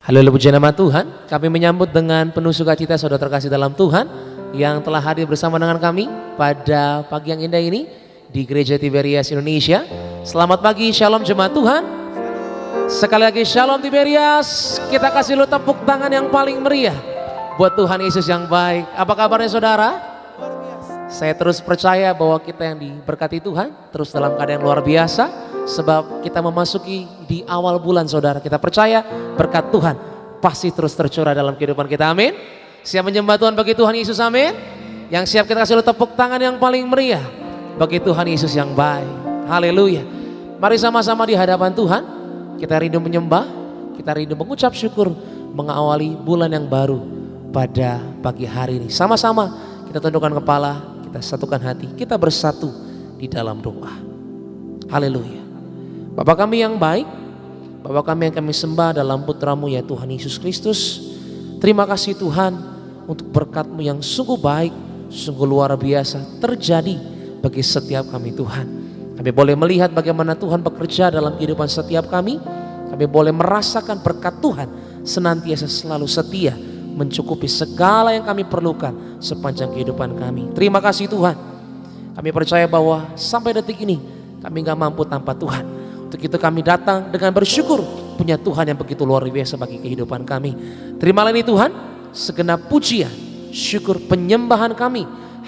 Haleluya, puji nama Tuhan. Kami menyambut dengan penuh sukacita saudara terkasih dalam Tuhan yang telah hadir bersama dengan kami pada pagi yang indah ini di Gereja Tiberias Indonesia. Selamat pagi, shalom jemaat Tuhan. Sekali lagi shalom Tiberias. Kita kasih lu tepuk tangan yang paling meriah buat Tuhan Yesus yang baik. Apa kabarnya saudara? Saya terus percaya bahwa kita yang diberkati Tuhan terus dalam keadaan yang luar biasa. Sebab kita memasuki di awal bulan saudara. Kita percaya berkat Tuhan pasti terus tercurah dalam kehidupan kita, amin. Siap menyembah Tuhan bagi Tuhan Yesus, amin. Yang siap kita kasih tepuk tangan yang paling meriah bagi Tuhan Yesus yang baik. Haleluya. Mari sama-sama di hadapan Tuhan kita rindu menyembah, kita rindu mengucap syukur, mengawali bulan yang baru pada pagi hari ini. Sama-sama kita tundukkan kepala, kita satukan hati, kita bersatu di dalam doa. Haleluya. Bapa kami yang baik, Bapa kami yang kami sembah dalam putra-Mu ya Tuhan Yesus Kristus. Terima kasih Tuhan untuk berkat-Mu yang sungguh baik, sungguh luar biasa terjadi bagi setiap kami Tuhan. Kami boleh melihat bagaimana Tuhan bekerja dalam kehidupan setiap kami. Kami boleh merasakan berkat Tuhan senantiasa selalu setia mencukupi segala yang kami perlukan sepanjang kehidupan kami. Terima kasih Tuhan. Kami percaya bahwa sampai detik ini kami gak mampu tanpa Tuhan. Untuk itu kami datang dengan bersyukur punya Tuhan yang begitu luar biasa bagi kehidupan kami. Terimalah ini Tuhan, segenap pujian, syukur, penyembahan kami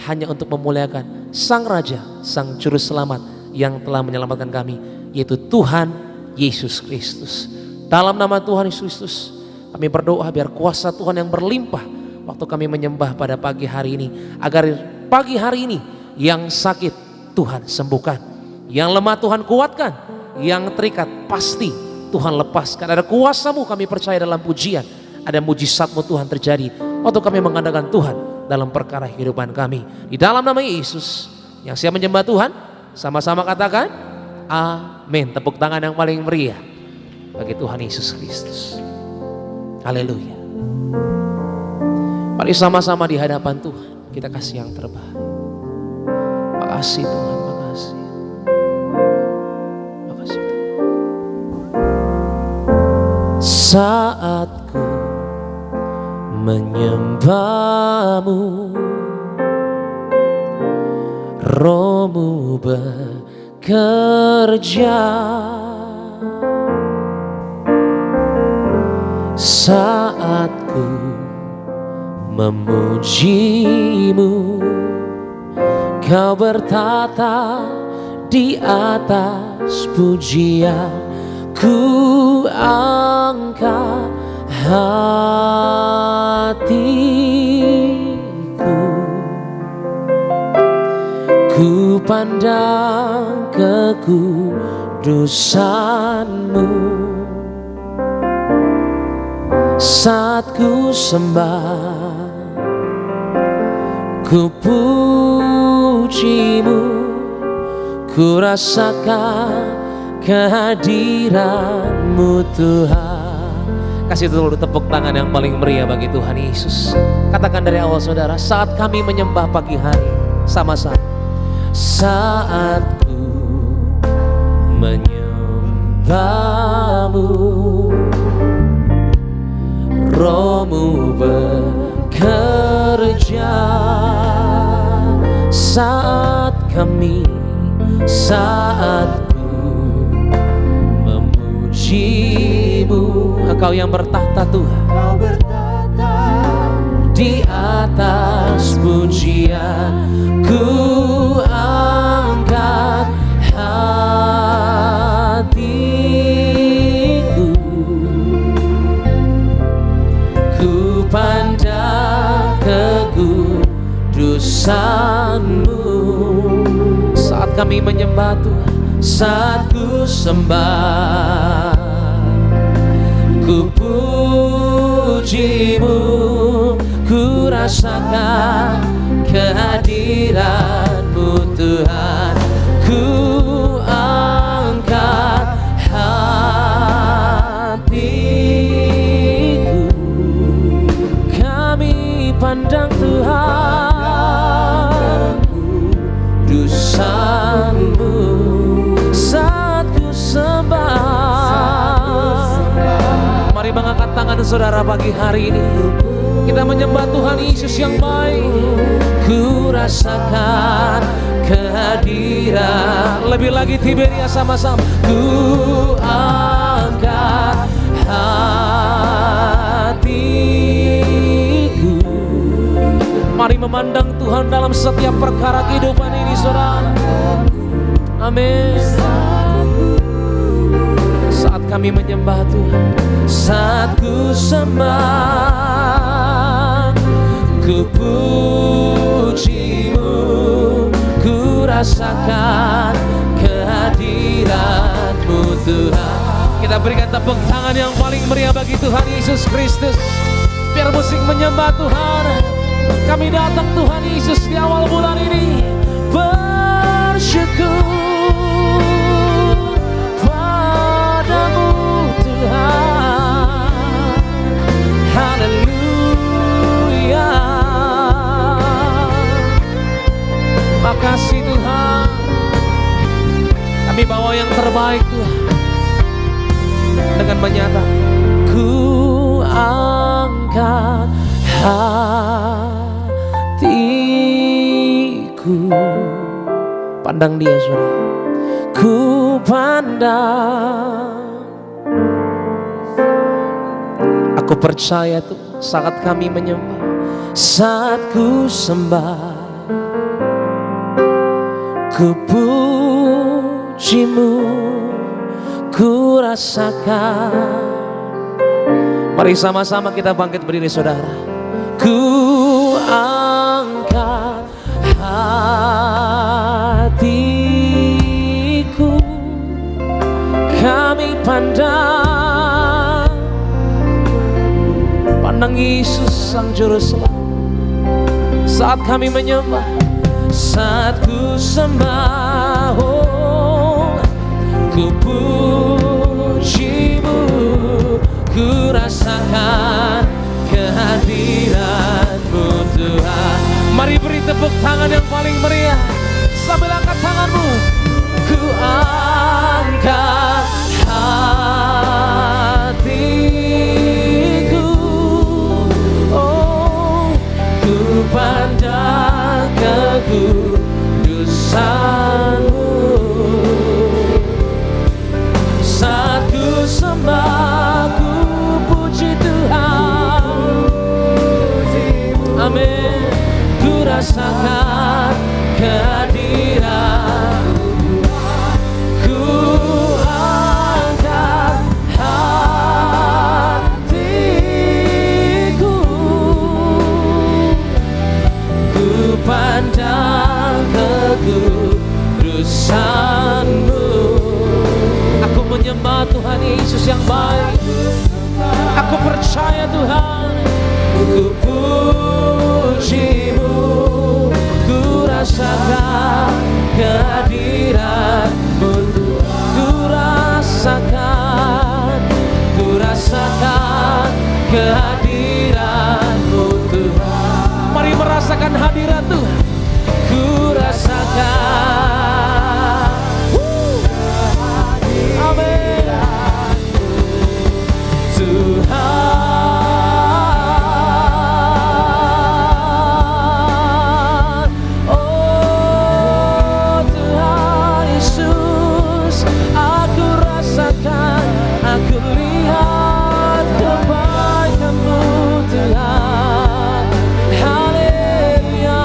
hanya untuk memuliakan Sang Raja, Sang Juru Selamat yang telah menyelamatkan kami, yaitu Tuhan Yesus Kristus. Dalam nama Tuhan Yesus Kristus kami berdoa biar kuasa Tuhan yang berlimpah waktu kami menyembah pada pagi hari ini. Agar pagi hari ini yang sakit Tuhan sembuhkan, yang lemah Tuhan kuatkan, yang terikat pasti Tuhan lepaskan. Ada kuasa-Mu kami percaya dalam pujian, ada mujizat-Mu Tuhan terjadi waktu kami mengandalkan Tuhan dalam perkara kehidupan kami. Di dalam nama Yesus, yang siap menyembah Tuhan sama-sama katakan amin. Tepuk tangan yang paling meriah bagi Tuhan Yesus Kristus. Haleluya. Mari sama-sama di hadapan Tuhan kita kasih yang terbaik. Makasih Tuhan, makasih. Saat ku menyembah-Mu, Roh-Mu bekerja. Saat ku memuji-Mu, Kau bertata di atas pujian. Ku angkat hatiku, ku pandang kekudusan-Mu. Saat ku sembah, ku puji-Mu, ku rasakan kehadiran-Mu Tuhan. Kasih dulu tepuk tangan yang paling meriah bagi Tuhan Yesus. Katakan dari awal saudara, saat kami menyembah pagi hari sama-sama. Saat ku menyembah-Mu, Roh-Mu bekerja. Saat kami, saat Engkau yang bertahta Tuhan, Kau bertahta di atas pujian. Ku angkat hatiku, ku pandang kekudusan-Mu. Saat kami menyembah Tuhan, saat ku sembah, ku puji-Mu, ku rasakan kehadiran-Mu Tuhan. Ku angkat hatiku, kami pandang Tuhan kekudusan-Mu. Saat ku sembah, mari mengangkat tangan Tuhan saudara pagi hari ini. Kita menyembah Tuhan Yesus yang baik. Ku rasakan kehadiran. Lebih lagi Tiberia sama-sama. Ku angkat hatiku. Mari memandang Tuhan dalam setiap perkara kehidupan ini saudara. Amin. Saat kami menyembah Tuhan, saat ku sembah, ku pujimu, ku rasakan kehadiran-Mu Tuhan. Kita berikan tepuk tangan yang paling meriah bagi Tuhan Yesus Kristus. Biar musik menyembah Tuhan. Kami datang Tuhan Yesus di awal bulan ini bersyukur padamu Tuhan. Haleluya. Makasih Tuhan. Kami bawa yang terbaik Tuhan. Dengan menyatakan ku angkat hatiku. Pandang dia saudara. Ku pandang. Aku percaya tuh saat kami menyembah, saat ku sembah, ku pujimu, ku rasakan. Mari sama-sama kita bangkit berdiri saudara. Ku angkat hatiku, kami pandang Yesus Sang Juru Selamat. Saat kami menyembah, saat ku sembah, oh, ku pujimu, ku rasakan kehadiran-Mu Tuhan. Mari beri tepuk tangan yang paling meriah sambil angkat tanganmu. Ku angkat hatiku, oh, ku pandang kekudusan-Mu. Saat ku sembah, ku puji Tuhan. Amin. Ku rasakan kehadiran. Ku angkat hatiku, ku pandang kekudusan-Mu. Aku menyembah Tuhan Yesus yang baik. Aku percaya Tuhan. Ku pujimu, ku rasakan kehadiran-Mu. Ku rasakan kehadiran-Mu Tuhan. Mari merasakan hadirat Tuhan. Ku rasakan. Amin. Tuhan, oh Tuhan Yesus, aku rasakan, aku lihat kebaikan-Mu Tuhan. Haleluya.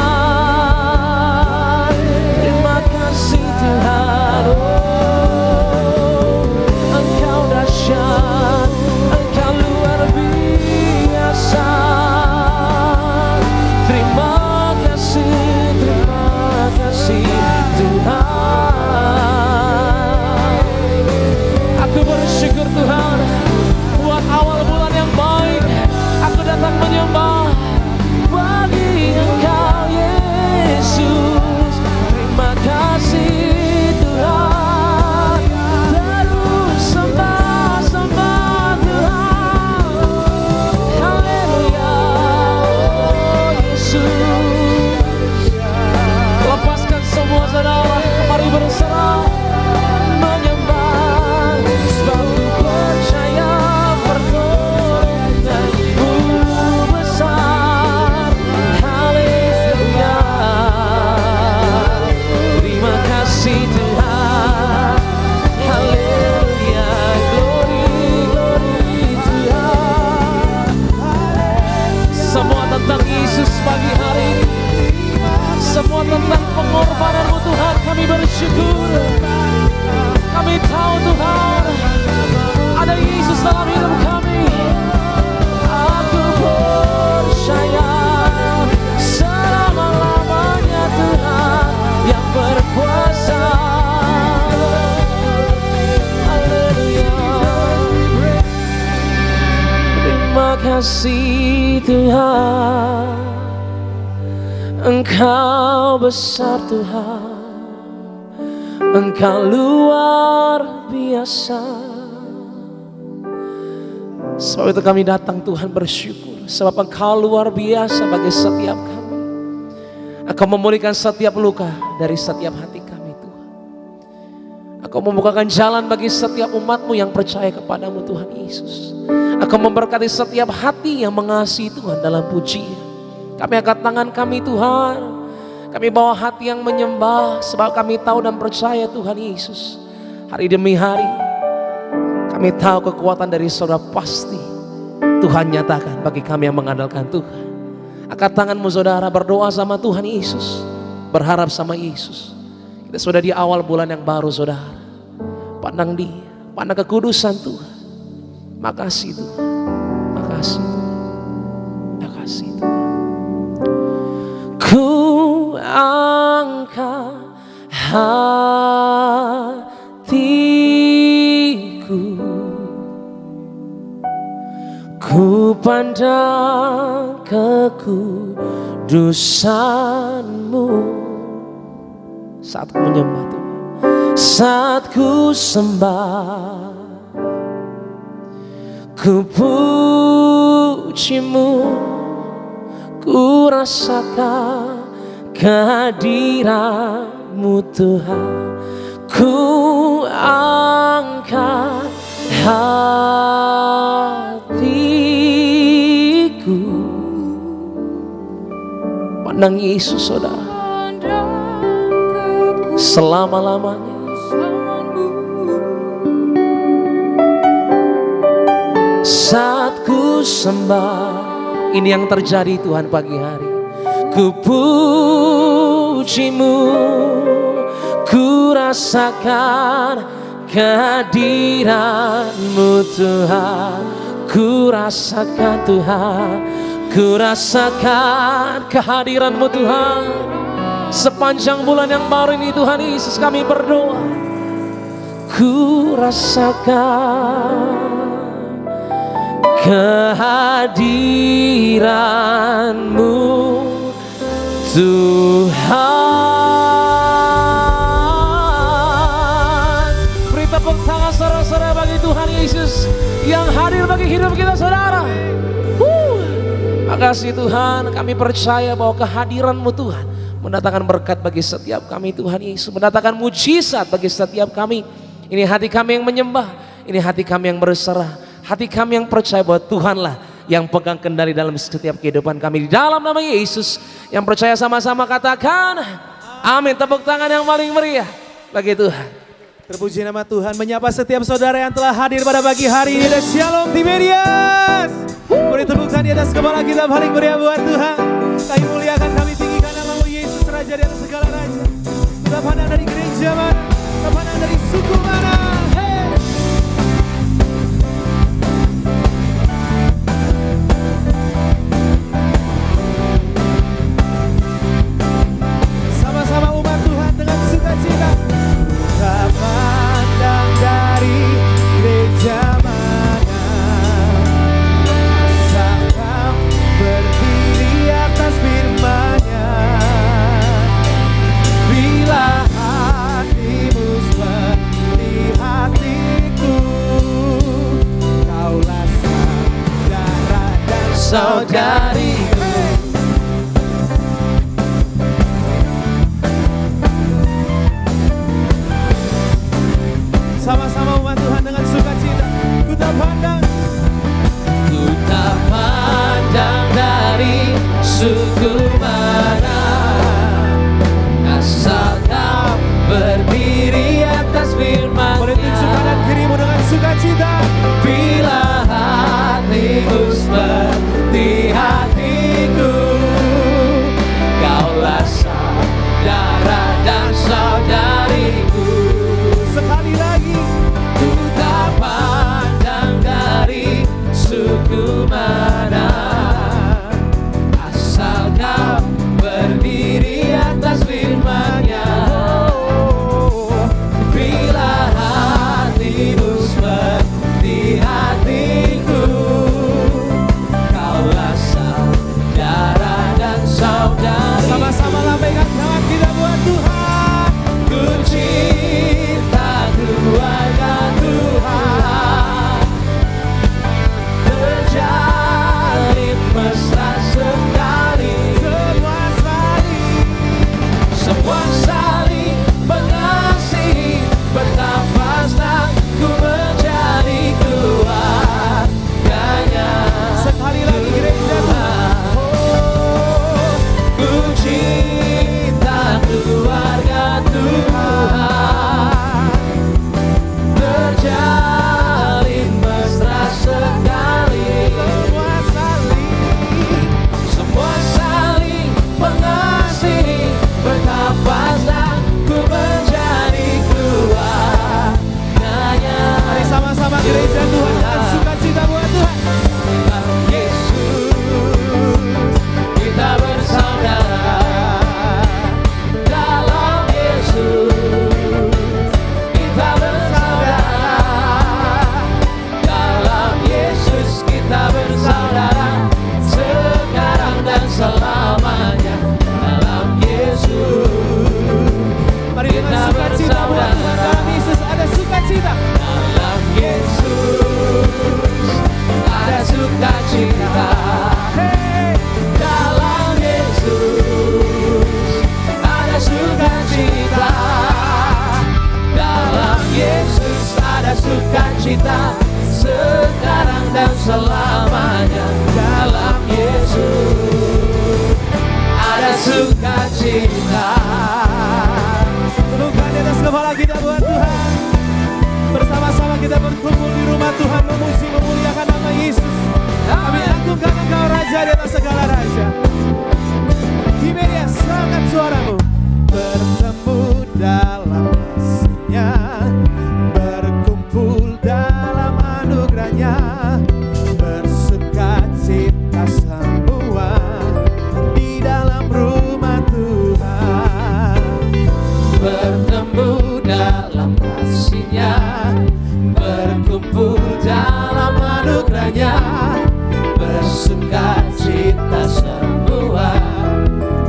pengorbanan-Mu Tuhan, kami bersyukur. Kami tahu Tuhan, ada Yesus dalam hidup kami. Aku percaya selama-lamanya Tuhan yang berkuasa. Terima kasih Tuhan, Engkau besar Tuhan, Engkau luar biasa. Sebab itu kami datang Tuhan bersyukur, sebab Engkau luar biasa bagi setiap kami. Engkau memulihkan setiap luka dari setiap hati kami Tuhan. Engkau membukakan jalan bagi setiap umat-Mu yang percaya kepadamu Tuhan Yesus. Engkau memberkati setiap hati yang mengasihi Tuhan dalam pujian. Kami angkat tangan kami Tuhan, kami bawa hati yang menyembah, sebab kami tahu dan percaya Tuhan Yesus, hari demi hari kami tahu kekuatan dari Saudara pasti Tuhan nyatakan bagi kami yang mengandalkan Tuhan. Angkat tanganmu saudara, berdoa sama Tuhan Yesus, berharap sama Yesus. Kita sudah di awal bulan yang baru saudara, pandang Dia, pandang kekudusan Tuhan. Makasih Tuhan, makasih Tuhan, makasih Tuhan. Ku angkat hatiku, ku pandang kekudusan-Mu. Saat ku menyembah Tuhan, saat ku sembah, ku puji-Mu, ku rasakan kehadiran-Mu Tuhan. Ku angkat hatiku, pandang Yesus saudara, selama-lamanya. Saat ku sembah, ini yang terjadi Tuhan pagi hari. Ku puji-Mu, ku rasakan kehadiran-Mu Tuhan. Ku rasakan Tuhan, ku rasakan kehadiran-Mu Tuhan. Sepanjang bulan yang baru ini Tuhan Yesus kami berdoa, ku rasakan kehadiran-Mu Tuhan. Beri tepuk tangan saudara-saudara bagi Tuhan Yesus yang hadir bagi hidup kita saudara. Makasih Tuhan, kami percaya bahwa kehadiran-Mu Tuhan mendatangkan berkat bagi setiap kami Tuhan Yesus, mendatangkan mujizat bagi setiap kami. Ini hati kami yang menyembah, ini hati kami yang berserah, hati kami yang percaya bahwa Tuhanlah yang pegang kendali dalam setiap kehidupan kami. Di dalam nama Yesus, yang percaya sama-sama katakan amin. Tepuk tangan yang paling meriah bagi Tuhan. Terpuji nama Tuhan. Menyapa setiap saudara yang telah hadir pada pagi hari ini. Dan Shalom Tiberias. Beri tepuk tangan di atas kepala kita paling meriah buat Tuhan. Kami muliakan, kami tinggikan nama-Mu Yesus, Raja di atas segala raja. Kita pandang dari gereja mana, kita pandang dari suku mana. Sama-sama umat Tuhan dengan sukacita. Tak pandang dari gereja mana, asalkan berdiri atas firman-Nya. Bila hatimu seperti hatiku, kaulah saudara dan saudariku. Sama-sama umat Tuhan dengan sukacita. Ku tak pandang dari suku mana, asal kau berdiri atas firman-Nya. Boleh tunjuk kanan kirimu dengan sukacita. Bila hatimu seperti hatiku, kaulah saudara mana, asal kau berdiri atas firman-Nya. Bila hatimu seperti hatiku, kaulah saudara dan saudari. Sama-sama lambaikan tangan kita buat Tuhan. Ku cinta keluarga Tuhan, terjalin mesra sekali. Semua saling mengasihi, betapa senang ku menjadi keluarganya. Sekali lagi gereja Tuhan. Ku cinta keluarga Tuhan, terjalin mesra sekali. Semua saling mengasihi, betapa senang ku menjadi keluarganya. Mari sama-sama gereja Tuhan dengan sukacita buat Tuhan. Dalam Yesus kita bersaudara. Dalam Yesus kita bersaudara. Dalam Yesus kita bersaudara, sekarang dan selamanya. Dalam Yesus Mari dengan sukacita buat Tuhan. Dalam Yesus ada sukacita. dalam Yesus ada sukacita. Hey. Dalam Yesus ada sukacita. Dalam Yesus ada sukacita, sekarang dan selamanya. Dalam Yesus ada sukacita. Tepukkan di atas kepala kita buat Tuhan. Bersama-sama kita berkumpul di rumah Tuhan, memuji memuliakan nama Yesus. Kami agungkan Engkau Raja di atas segala raja. Tiberia, angkat suaramu. Bertemu dalam kasih-Nya, berkumpul dalam anugerah-Nya, bersukacita semua di dalam rumah Tuhan. Bertemu dalam kasih-Nya, berkumpul dalam anugerah-Nya, bersukacita semua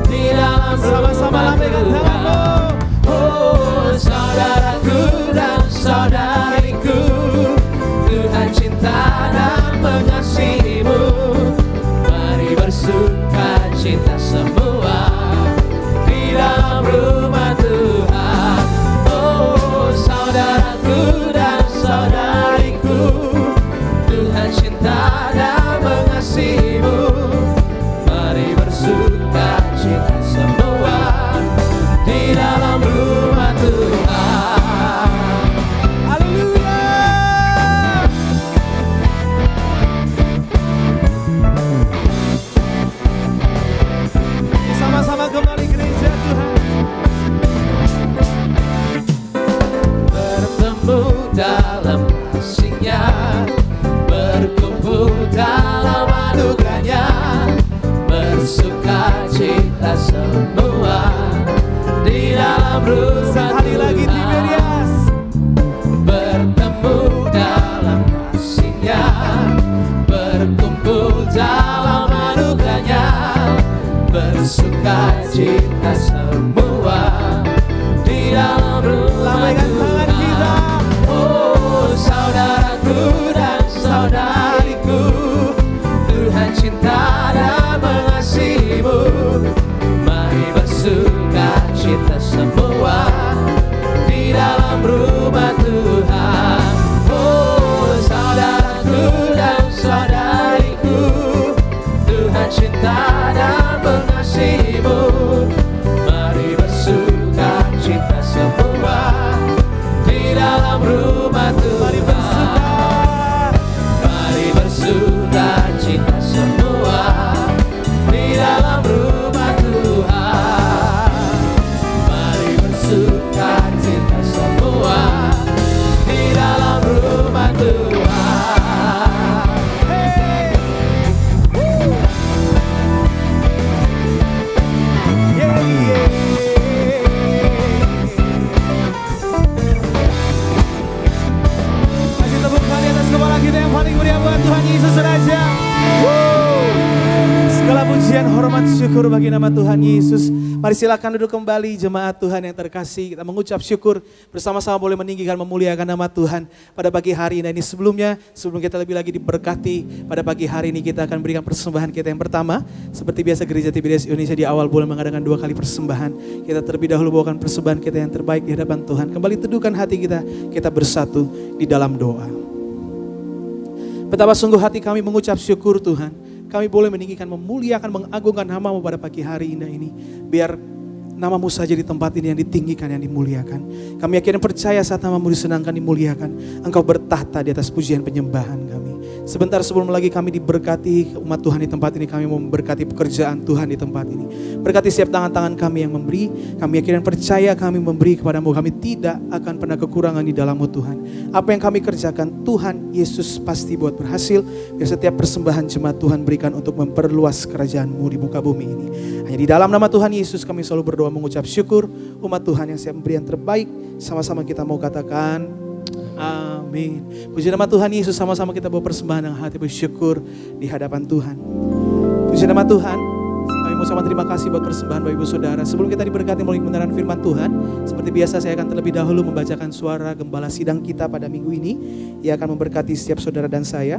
di dalam Sama-sama rumah lambaikan Tuhan. tanganmu. Oh saudaraku dan saudariku, Tuhan cinta dan mengasihimu. Mari bersukacita semua di dalam rumah Tuhan. Oh saudaraku dan saudariku, Tuhan cinta dan mengasihimu. Mari bersukacita semua di dalam rumah Tuhan. Haleluya. Sama-sama kembali gereja Tuhan. Bertemu dalam kasih-Nya, berkumpul dalam anugerah-Nya, bersukacita semua di dalam rumah Sekali lagi Tuhan. Tiberias. Bertemu dalam kasih-Nya, berkumpul dalam anugerah-Nya, bersukacita semua di dalam rumah Lambaikan tangan kita. Oh saudaraku dan saudariku, Tuhan cinta dan mengasihimu. Mari bersukacita semua di dalam rumah Tuhan. Oh saudaraku dan saudariku, Tuhan cinta dan mengasihimu. Mari bersukacita semua di dalam rumah Mari Tuhan. bersuka. Mari bersukacita semua di dalam rumah Tuhan. Mari bersukacita semua di dalam rumah Tuhan. Hey. pujian, hormat, syukur bagi nama Tuhan Yesus. Mari silakan duduk kembali jemaat Tuhan yang terkasih. Kita mengucap syukur bersama-sama boleh meninggikan, memuliakan nama Tuhan pada pagi hari ini. Sebelum kita lebih lagi diberkati pada pagi hari ini, kita akan berikan persembahan kita yang pertama. Seperti biasa Gereja TVRIAS Indonesia di awal boleh mengadakan 2 kali persembahan. Kita terlebih dahulu bawakan persembahan kita yang terbaik di hadapan Tuhan. Kembali teduhkan hati kita bersatu di dalam doa. Betapa sungguh hati kami mengucap syukur Tuhan. Kami boleh meninggikan, memuliakan, mengagungkan nama-Mu pada pagi hari ini. Biar nama-Mu saja di tempat ini yang ditinggikan, yang dimuliakan. Kami yakin dan percaya saat nama-Mu disenangkan, dimuliakan. Engkau bertahta di atas pujian penyembahan kami. Sebentar sebelum lagi kami diberkati umat Tuhan di tempat ini, kami mau memberkati pekerjaan Tuhan di tempat ini. Berkati setiap tangan-tangan kami yang memberi. Kami yakin dan percaya kami memberi kepada-Mu. Kami tidak akan pernah kekurangan di dalam-Mu Tuhan. Apa yang kami kerjakan, Tuhan Yesus pasti buat berhasil. Biar setiap persembahan jemaat Tuhan berikan untuk memperluas kerajaan-Mu di muka bumi ini. Hanya di dalam nama Tuhan Yesus kami selalu berdoa mengucap syukur. Umat Tuhan yang siap memberi yang terbaik, sama-sama kita mau katakan amin. Puji nama Tuhan Yesus, sama-sama kita bawa persembahan yang hati bersyukur di hadapan Tuhan. Puji nama Tuhan. Kami mau sama terima kasih buat persembahan Bapak Ibu Saudara. Sebelum kita diberkati melalui kebenaran firman Tuhan, seperti biasa saya akan terlebih dahulu membacakan suara gembala sidang kita pada minggu ini. Ia akan memberkati setiap saudara dan saya.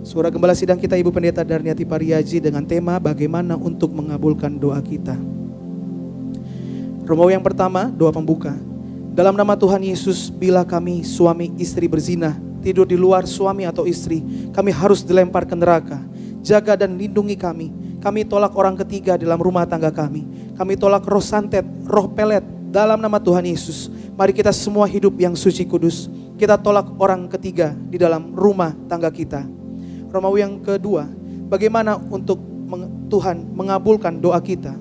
Suara gembala sidang kita Ibu Pendeta Darniati Pariaji dengan tema bagaimana untuk mengabulkan doa kita. Romawi yang pertama, doa pembuka. Dalam nama Tuhan Yesus, bila kami suami istri berzina, tidur di luar suami atau istri, kami harus dilempar ke neraka. Jaga dan lindungi kami. Kami tolak orang ketiga dalam rumah tangga kami. Kami tolak roh santet, roh pelet dalam nama Tuhan Yesus. Mari kita semua hidup yang suci kudus. Kita tolak orang ketiga di dalam rumah tangga kita. Romawi yang kedua, bagaimana untuk Tuhan mengabulkan doa kita?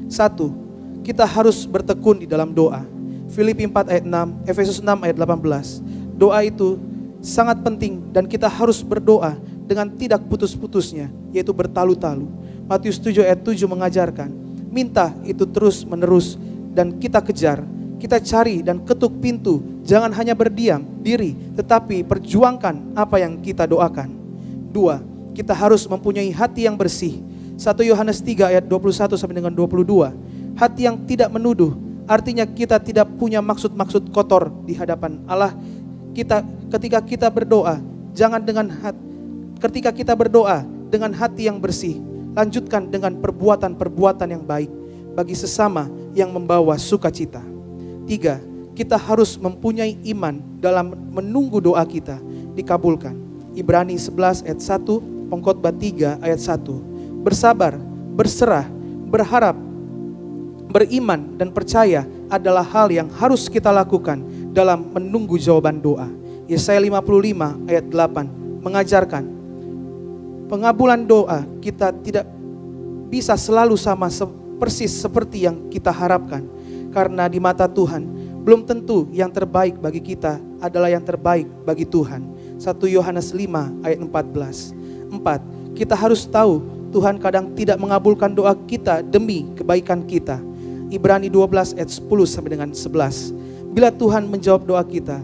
1, kita harus bertekun di dalam doa. Filipi 4 ayat 6, Efesus 6 ayat 18. Doa itu sangat penting dan kita harus berdoa dengan tidak putus-putusnya, yaitu bertalu-talu. Matius 7 ayat 7 mengajarkan, minta itu terus menerus dan kita kejar, kita cari dan ketuk pintu. Jangan hanya berdiam diri, tetapi perjuangkan apa yang kita doakan. 2, kita harus mempunyai hati yang bersih. 1 Yohanes 3 ayat 21 sampai dengan 22. Hati yang tidak menuduh, artinya kita tidak punya maksud-maksud kotor di hadapan Allah. Ketika kita berdoa, ketika kita berdoa dengan hati yang bersih, lanjutkan dengan perbuatan-perbuatan yang baik bagi sesama yang membawa sukacita. 3, kita harus mempunyai iman dalam menunggu doa kita dikabulkan. Ibrani 11 ayat 1, Pengkhotbah 3 ayat 1. Bersabar, berserah, berharap, beriman dan percaya adalah hal yang harus kita lakukan dalam menunggu jawaban doa. Yesaya 55 ayat 8 mengajarkan pengabulan doa kita tidak bisa selalu sama persis seperti yang kita harapkan. Karena di mata Tuhan belum tentu yang terbaik bagi kita adalah yang terbaik bagi Tuhan. 1 Yohanes 5 ayat 14. 4, kita harus tahu Tuhan kadang tidak mengabulkan doa kita demi kebaikan kita. Ibrani 12 ayat 10 sampai dengan 11. Bila Tuhan menjawab doa kita,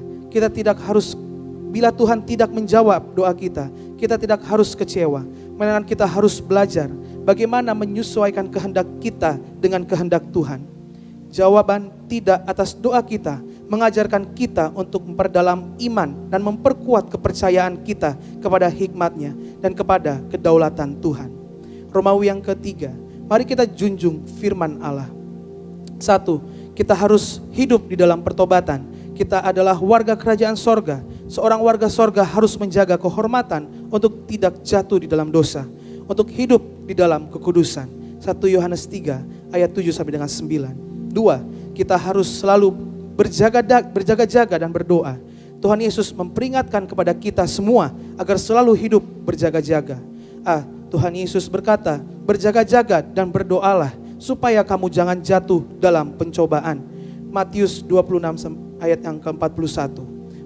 bila Tuhan tidak menjawab doa kita tidak harus kecewa. Melainkan kita harus belajar bagaimana menyesuaikan kehendak kita dengan kehendak Tuhan. Jawaban tidak atas doa kita mengajarkan kita untuk memperdalam iman dan memperkuat kepercayaan kita kepada hikmat-Nya dan kepada kedaulatan Tuhan. Romawi yang ketiga, mari kita junjung firman Allah. 1, kita harus hidup di dalam pertobatan. Kita adalah warga kerajaan sorga. Seorang warga sorga harus menjaga kehormatan untuk tidak jatuh di dalam dosa, untuk hidup di dalam kekudusan. 1 Yohanes 3 ayat 7 sampai dengan 9. 2, kita harus selalu berjaga-jaga dan berdoa. Tuhan Yesus memperingatkan kepada kita semua agar selalu hidup berjaga-jaga. Tuhan Yesus berkata, berjaga-jaga dan berdoalah supaya kamu jangan jatuh dalam pencobaan. Matius 26 ayat yang ke-41.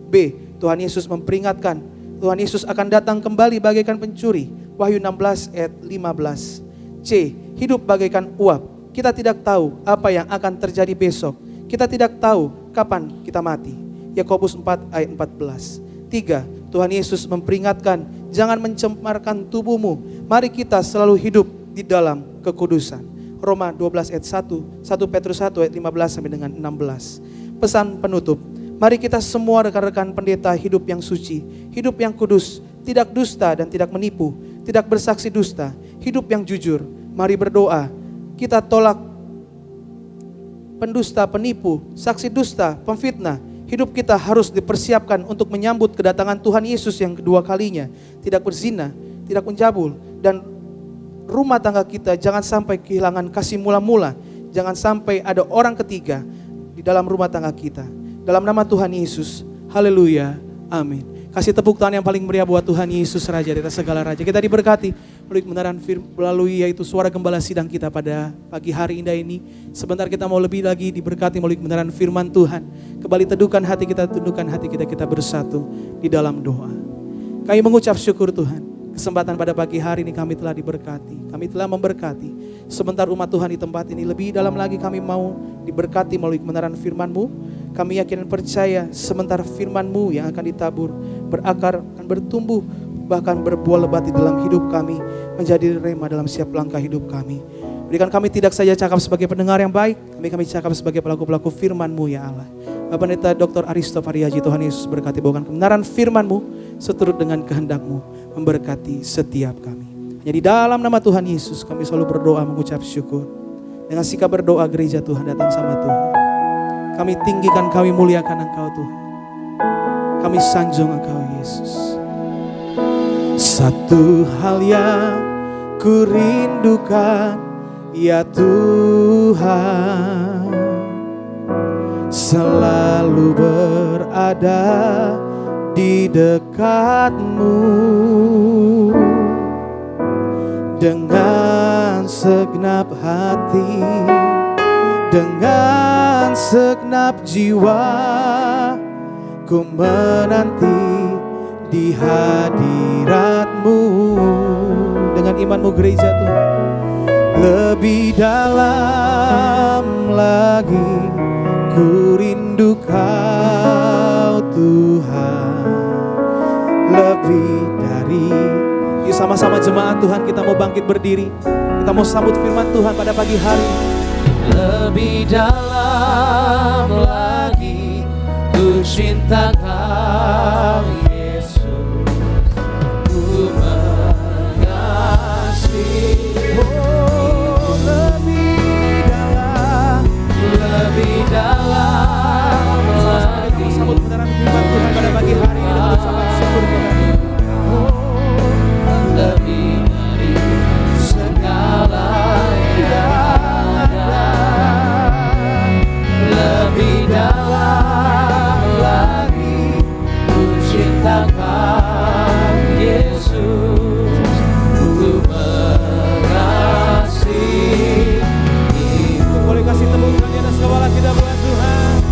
B, Tuhan Yesus memperingatkan, Tuhan Yesus akan datang kembali bagaikan pencuri. Wahyu 16 ayat 15. C, hidup bagaikan uap. Kita tidak tahu apa yang akan terjadi besok. Kita tidak tahu kapan kita mati. Yakobus 4 ayat 14. 3, Tuhan Yesus memperingatkan, jangan mencemarkan tubuhmu. Mari kita selalu hidup di dalam kekudusan. Roma 12 ayat 1, 1 Petrus 1 ayat 15 sampai dengan 16. Pesan penutup, mari kita semua rekan-rekan pendeta hidup yang suci, hidup yang kudus, tidak dusta dan tidak menipu, tidak bersaksi dusta, hidup yang jujur. Mari berdoa, kita tolak pendusta, penipu, saksi dusta, pemfitnah. Hidup kita harus dipersiapkan untuk menyambut kedatangan Tuhan Yesus yang kedua kalinya. Tidak berzina, tidak menjabul, dan rumah tangga kita jangan sampai kehilangan kasih mula-mula. Jangan sampai ada orang ketiga di dalam rumah tangga kita. Dalam nama Tuhan Yesus, haleluya, amin. Kasih tepuk tangan yang paling meriah buat Tuhan Yesus, Raja di atas segala Raja. Kita diberkati melalui yaitu suara gembala sidang kita pada pagi hari indah ini. Sebentar kita mau lebih lagi diberkati melalui kebenaran firman Tuhan. Kembali teduhkan hati kita, tundukkan hati kita bersatu di dalam doa. Kami mengucap syukur Tuhan. Kesempatan pada pagi hari ini kami telah diberkati, kami telah memberkati. Sebentar umat Tuhan di tempat ini, lebih dalam lagi kami mau diberkati melalui kebenaran firman-Mu. Kami yakin dan percaya sebentar firman-Mu yang akan ditabur, berakar, akan bertumbuh, bahkan berbuah lebat di dalam hidup kami, menjadi rema dalam setiap langkah hidup kami. Berikan kami tidak saja cakap sebagai pendengar yang baik, kami cakap sebagai pelaku-pelaku firman-Mu ya Allah. Bapak Pendeta Dr. Aristo Pariaji, Tuhan Yesus berkati, bahkan kebenaran firman-Mu seturut dengan kehendak-Mu memberkati setiap kami. Hanya di dalam nama Tuhan Yesus kami selalu berdoa mengucap syukur. Dengan sikap berdoa gereja Tuhan datang sama Tuhan. Kami tinggikan, kami muliakan Engkau Tuhan. Kami sanjung Engkau Yesus. Satu hal yang ku rindukan ya Tuhan, selalu berada di dekat-Mu dengan segenap hati, dengan segenap jiwa, ku menanti di hadirat-Mu. Dengan iman-Mu gereja Tuhan, lebih dalam lagi ku rindu Kau Tuhan, lebih dari. Yuk sama-sama jemaat Tuhan, kita mau bangkit berdiri, kita mau sambut firman Tuhan pada pagi hari. Lebih dalam lagi ku cinta Kau Yesus, ku mengasihi. Oh, lebih dalam lagi. Sambut kebenaran firman Tuhan pada pagi hari ini, kita ucapkan syukur Tuhan. Lebih dari segala yang ada, lebih dalam lagi ku cintakan Yesus, ku mengasihi. Boleh kasih tepuk tangan di atas kepala kita buat Tuhan.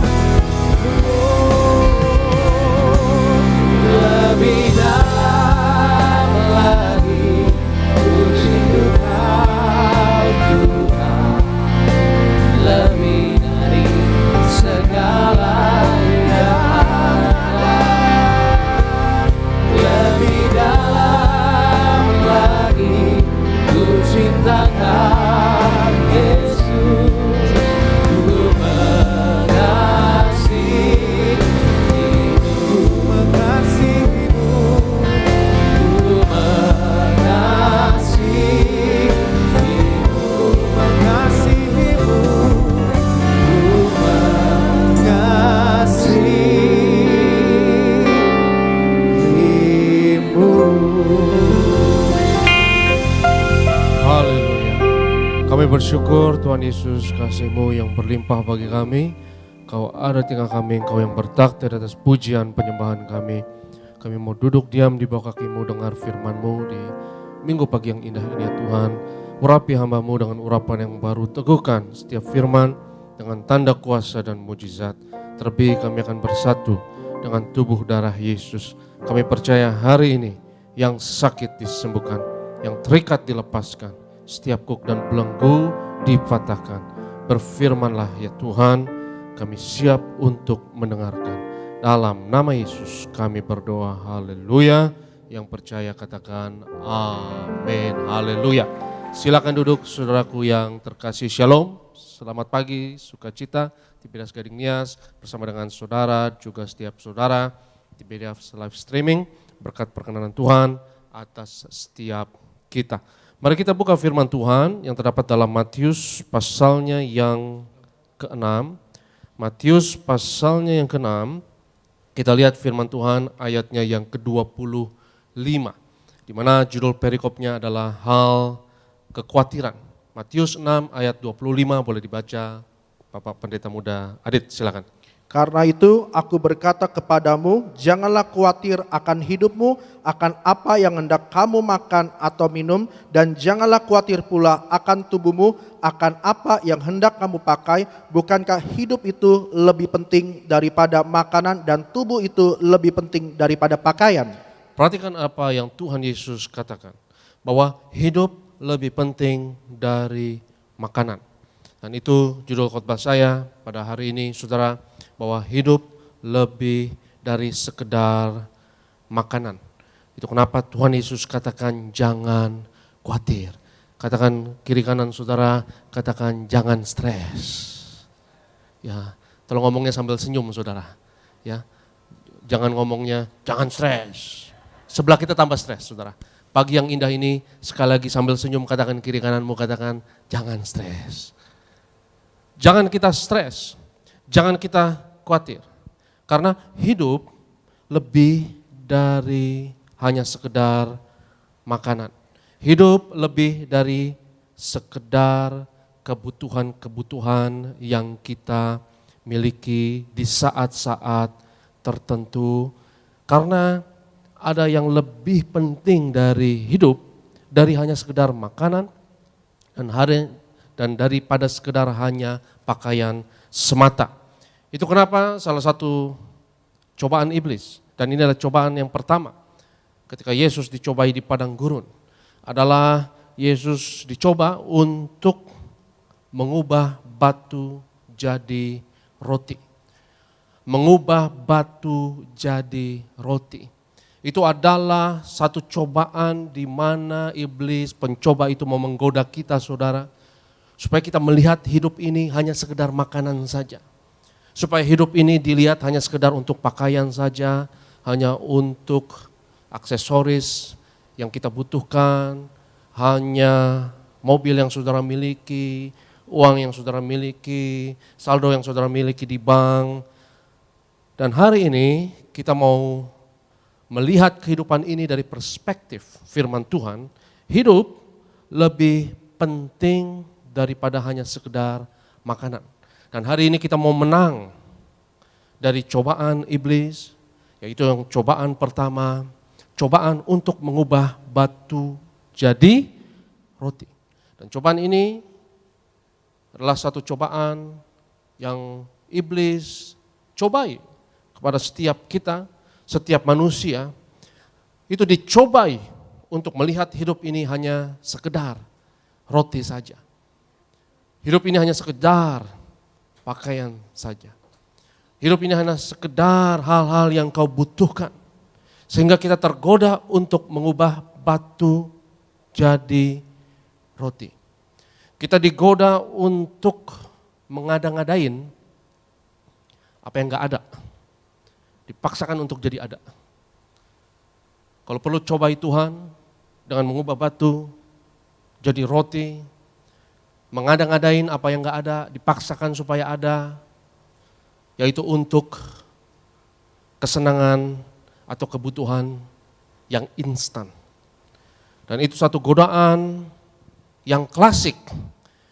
Lebih dalam lagi ku rindu Kau Tuhan, lebih dari segala yang ada, lebih dalam lagi ku cintakan Yesus, ku mengasihi. Kami bersyukur Tuhan Yesus, kasih-Mu yang berlimpah bagi kami. Kau ada di tengah kami, Engkau yang bertakdir atas pujian penyembahan kami. Kami mau duduk diam di bawah kaki-Mu, dengar firman-Mu di minggu pagi yang indah ini ya Tuhan. Urapi hamba-Mu dengan urapan yang baru, teguhkan setiap firman dengan tanda kuasa dan mujizat. Terlebih kami akan bersatu dengan tubuh darah Yesus. Kami percaya hari ini yang sakit disembuhkan, yang terikat dilepaskan, setiap kuk dan belenggu dipatahkan. Berfirmanlah ya Tuhan, kami siap untuk mendengarkan. Dalam nama Yesus kami berdoa, haleluya. Yang percaya katakan amin, haleluya. Silakan duduk saudaraku yang terkasih, shalom. Selamat pagi, sukacita, Tiberias Gading Nias bersama dengan saudara, juga setiap saudara, Tiberias live streaming, berkat perkenanan Tuhan atas setiap kita. Mari kita buka firman Tuhan yang terdapat dalam Matius pasalnya yang ke-6. Matius pasalnya yang ke-6, kita lihat firman Tuhan ayatnya yang ke-25, di mana judul perikopnya adalah hal kekhawatiran. Matius 6 ayat 25 boleh dibaca, Bapak Pendeta Muda Adit, silakan. Karena itu aku berkata kepadamu, janganlah khawatir akan hidupmu, akan apa yang hendak kamu makan atau minum, dan janganlah khawatir pula akan tubuhmu, akan apa yang hendak kamu pakai. Bukankah hidup itu lebih penting daripada makanan, dan tubuh itu lebih penting daripada pakaian? Perhatikan apa yang Tuhan Yesus katakan, bahwa hidup lebih penting dari makanan. Dan itu judul khotbah saya pada hari ini, saudara, bahwa hidup lebih dari sekedar makanan. Itu kenapa Tuhan Yesus katakan jangan khawatir. Katakan kiri kanan saudara, katakan jangan stres. Ya, tolong ngomongnya sambil senyum saudara. Ya, jangan ngomongnya jangan stres. Sebelah kita tambah stres saudara. Pagi yang indah ini sekali lagi sambil senyum katakan kiri kananmu, katakan jangan stres. Jangan kita stres, jangan kita khawatir. Karena hidup lebih dari hanya sekedar makanan. Hidup lebih dari sekedar kebutuhan-kebutuhan yang kita miliki di saat-saat tertentu. Karena ada yang lebih penting dari hidup, dari hanya sekedar makanan dan daripada sekedar hanya pakaian semata. Itu kenapa salah satu cobaan iblis, dan ini adalah cobaan yang pertama ketika Yesus dicobai di padang gurun, adalah Yesus dicoba untuk mengubah batu jadi roti. Mengubah batu jadi roti. Itu adalah satu cobaan di mana iblis, pencoba itu mau menggoda kita saudara, supaya kita melihat hidup ini hanya sekedar makanan saja. Supaya hidup ini dilihat hanya sekedar untuk pakaian saja, hanya untuk aksesoris yang kita butuhkan, hanya mobil yang saudara miliki, uang yang saudara miliki, saldo yang saudara miliki di bank. Dan hari ini kita mau melihat kehidupan ini dari perspektif firman Tuhan, hidup lebih penting daripada hanya sekedar makanan. Dan hari ini kita mau menang dari cobaan iblis, yaitu yang cobaan pertama, cobaan untuk mengubah batu jadi roti. Dan cobaan ini adalah satu cobaan yang iblis cobai kepada setiap kita, setiap manusia, itu dicobai untuk melihat hidup ini hanya sekedar roti saja. Hidup ini hanya sekedar pakaian saja. Hidup ini hanya sekedar hal-hal yang kau butuhkan. Sehingga kita tergoda untuk mengubah batu jadi roti. Kita digoda untuk mengada-ngadain apa yang gak ada. Dipaksakan untuk jadi ada. Kalau perlu cobai Tuhan dengan mengubah batu jadi roti, mengada-ngadain apa yang gak ada, dipaksakan supaya ada, yaitu untuk kesenangan atau kebutuhan yang instan. Dan itu satu godaan yang klasik,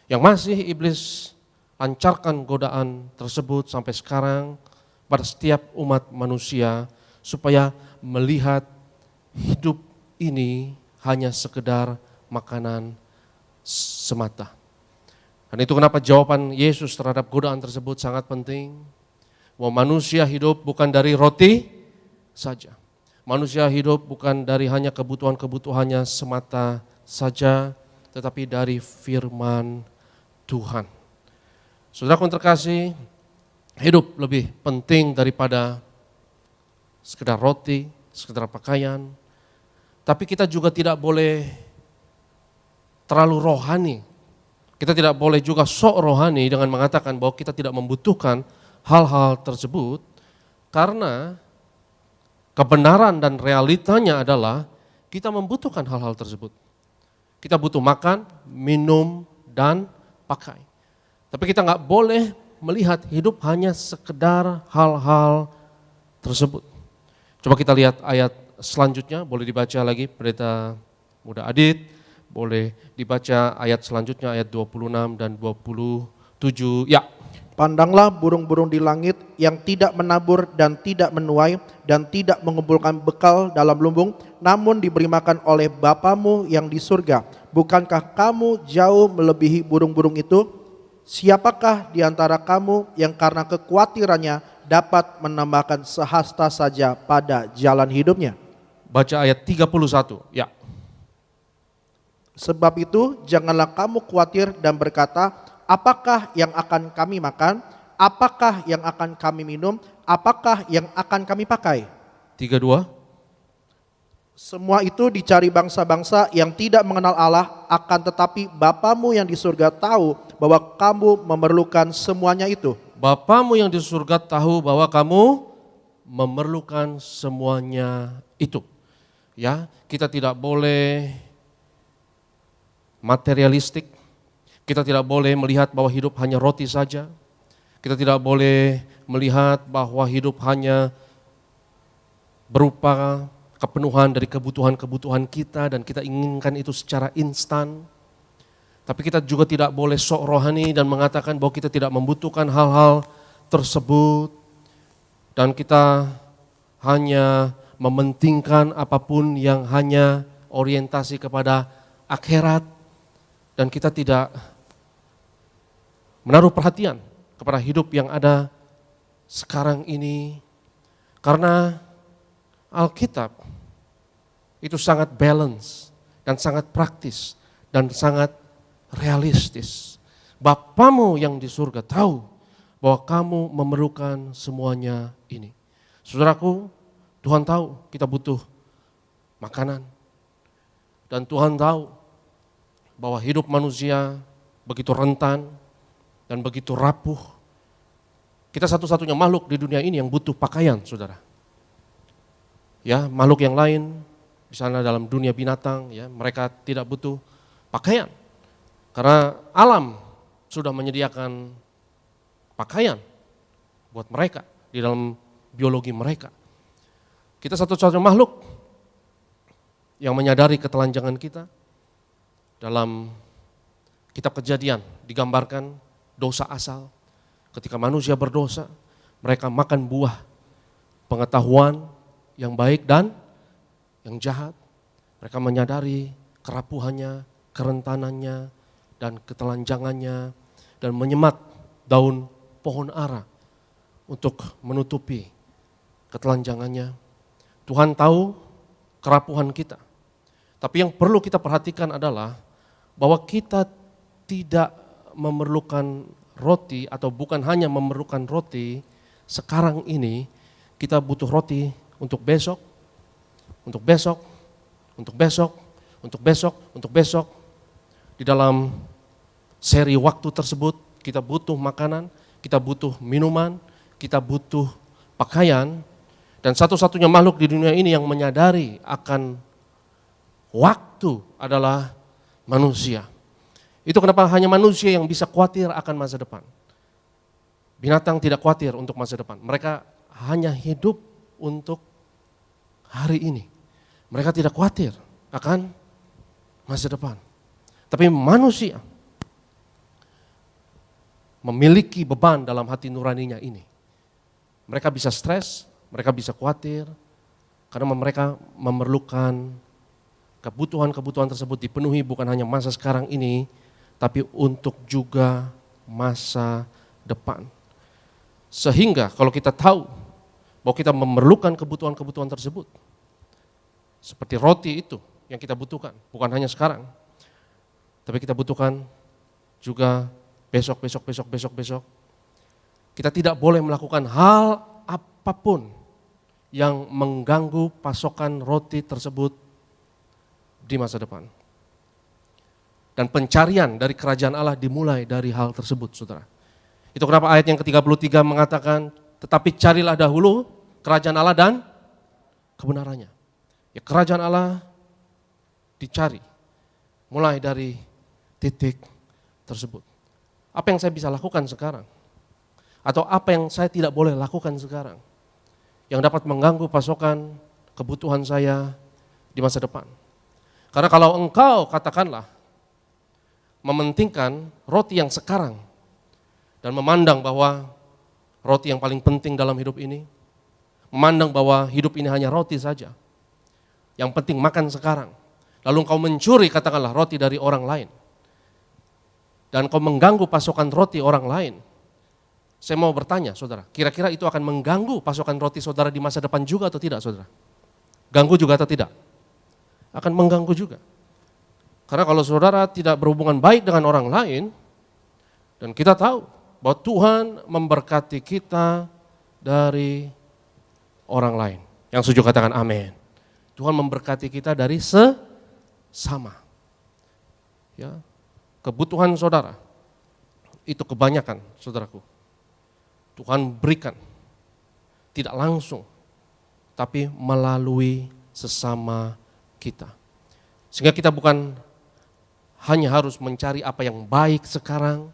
yang masih iblis lancarkan godaan tersebut sampai sekarang pada setiap umat manusia, supaya melihat hidup ini hanya sekedar makanan semata. Dan itu kenapa jawaban Yesus terhadap godaan tersebut sangat penting. Bahwa manusia hidup bukan dari roti saja. Manusia hidup bukan dari hanya kebutuhan-kebutuhannya semata saja, tetapi dari firman Tuhan. Saudaraku yang terkasih, hidup lebih penting daripada sekedar roti, sekedar pakaian. Tapi kita juga tidak boleh terlalu rohani. Kita tidak boleh juga sok rohani dengan mengatakan bahwa kita tidak membutuhkan hal-hal tersebut, karena kebenaran dan realitanya adalah kita membutuhkan hal-hal tersebut. Kita butuh makan, minum, dan pakai. Tapi kita nggak boleh melihat hidup hanya sekedar hal-hal tersebut. Coba kita lihat ayat selanjutnya, boleh dibaca lagi Pendeta Muda Adit, boleh dibaca ayat selanjutnya ayat 26 dan 27. Ya. Pandanglah burung-burung di langit yang tidak menabur dan tidak menuai dan tidak mengumpulkan bekal dalam lumbung, namun diberi makan oleh Bapamu yang di surga. Bukankah kamu jauh melebihi burung-burung itu? Siapakah di antara kamu yang karena kekhawatirannya dapat menambahkan sehasta saja pada jalan hidupnya? Baca ayat 31. Ya. Sebab itu janganlah kamu khawatir dan berkata, apakah yang akan kami makan? Apakah yang akan kami minum? Apakah yang akan kami pakai? 32. Semua itu dicari bangsa-bangsa yang tidak mengenal Allah, akan tetapi Bapamu yang di surga tahu bahwa kamu memerlukan semuanya itu. Bapamu yang di surga tahu bahwa kamu memerlukan semuanya itu. Ya, kita tidak boleh materialistik. Kita tidak boleh melihat bahwa hidup hanya roti saja. Kita tidak boleh melihat bahwa hidup hanya berupa kepenuhan dari kebutuhan-kebutuhan kita dan kita inginkan itu secara instan. Tapi kita juga tidak boleh sok rohani dan mengatakan bahwa kita tidak membutuhkan hal-hal tersebut. Dan kita hanya mementingkan apapun yang hanya orientasi kepada akhirat. Dan kita tidak menaruh perhatian kepada hidup yang ada sekarang ini. Karena Alkitab itu sangat balance dan sangat praktis dan sangat realistis. Bapamu yang di surga tahu bahwa kamu memerlukan semuanya ini. Saudaraku, Tuhan tahu kita butuh makanan. Dan Tuhan tahu bahwa hidup manusia begitu rentan dan begitu rapuh. Kita satu-satunya makhluk di dunia ini yang butuh pakaian, saudara. Ya, makhluk yang lain di sana dalam dunia binatang, ya, mereka tidak butuh pakaian. Karena alam sudah menyediakan pakaian buat mereka di dalam biologi mereka. Kita satu-satunya makhluk yang menyadari ketelanjangan kita. Dalam kitab Kejadian digambarkan dosa asal. Ketika manusia berdosa, mereka makan buah pengetahuan yang baik dan yang jahat. Mereka menyadari kerapuhannya, kerentanannya, dan ketelanjangannya, dan menyemat daun pohon ara untuk menutupi ketelanjangannya. Tuhan tahu kerapuhan kita. Tapi yang perlu kita perhatikan adalah bahwa kita tidak memerlukan roti atau bukan hanya memerlukan roti sekarang ini, kita butuh roti untuk besok, untuk besok, untuk besok, untuk besok, untuk besok. Di dalam seri waktu tersebut kita butuh makanan, kita butuh minuman, kita butuh pakaian, dan satu-satunya makhluk di dunia ini yang menyadari akan waktu adalah manusia. Itu kenapa hanya manusia yang bisa khawatir akan masa depan. Binatang tidak khawatir untuk masa depan. Mereka hanya hidup untuk hari ini. Mereka tidak khawatir akan masa depan. Tapi manusia memiliki beban dalam hati nuraninya ini. Mereka bisa stres, mereka bisa khawatir, karena mereka memerlukan kebutuhan-kebutuhan tersebut dipenuhi bukan hanya masa sekarang ini, tapi untuk juga masa depan. Sehingga kalau kita tahu bahwa kita memerlukan kebutuhan-kebutuhan tersebut, seperti roti itu yang kita butuhkan, bukan hanya sekarang, tapi kita butuhkan juga besok. Kita tidak boleh melakukan hal apapun yang mengganggu pasokan roti tersebut di masa depan. Dan pencarian dari kerajaan Allah dimulai dari hal tersebut, saudara. Itu kenapa ayat yang ke-33 mengatakan, tetapi carilah dahulu kerajaan Allah dan kebenarannya. Ya, kerajaan Allah dicari mulai dari titik tersebut. Apa yang saya bisa lakukan sekarang? Atau apa yang saya tidak boleh lakukan sekarang? Yang dapat mengganggu pasokan kebutuhan saya di masa depan. Karena kalau engkau katakanlah mementingkan roti yang sekarang dan memandang bahwa roti yang paling penting dalam hidup ini, memandang bahwa hidup ini hanya roti saja, yang penting makan sekarang, lalu engkau mencuri katakanlah roti dari orang lain, dan engkau mengganggu pasokan roti orang lain, saya mau bertanya saudara, kira-kira itu akan mengganggu pasokan roti saudara di masa depan juga atau tidak saudara? Ganggu juga atau tidak? Akan mengganggu juga. Karena kalau saudara tidak berhubungan baik dengan orang lain, dan kita tahu bahwa Tuhan memberkati kita dari orang lain. Yang setuju katakan amin. Tuhan memberkati kita dari sesama. Ya, kebutuhan saudara itu kebanyakan, saudaraku. Tuhan berikan tidak langsung, tapi melalui sesama kita. Sehingga kita bukan hanya harus mencari apa yang baik sekarang,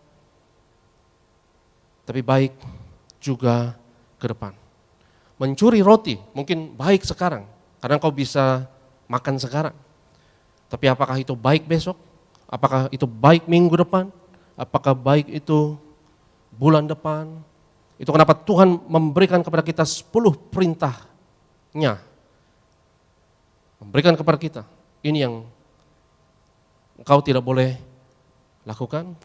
tapi baik juga ke depan. Mencuri roti mungkin baik sekarang, karena kau bisa makan sekarang. Tapi apakah itu baik besok? Apakah itu baik minggu depan? Apakah baik itu bulan depan? Itu kenapa Tuhan memberikan kepada kita 10 perintahnya. Memberikan kepada kita, ini yang engkau tidak boleh lakukan.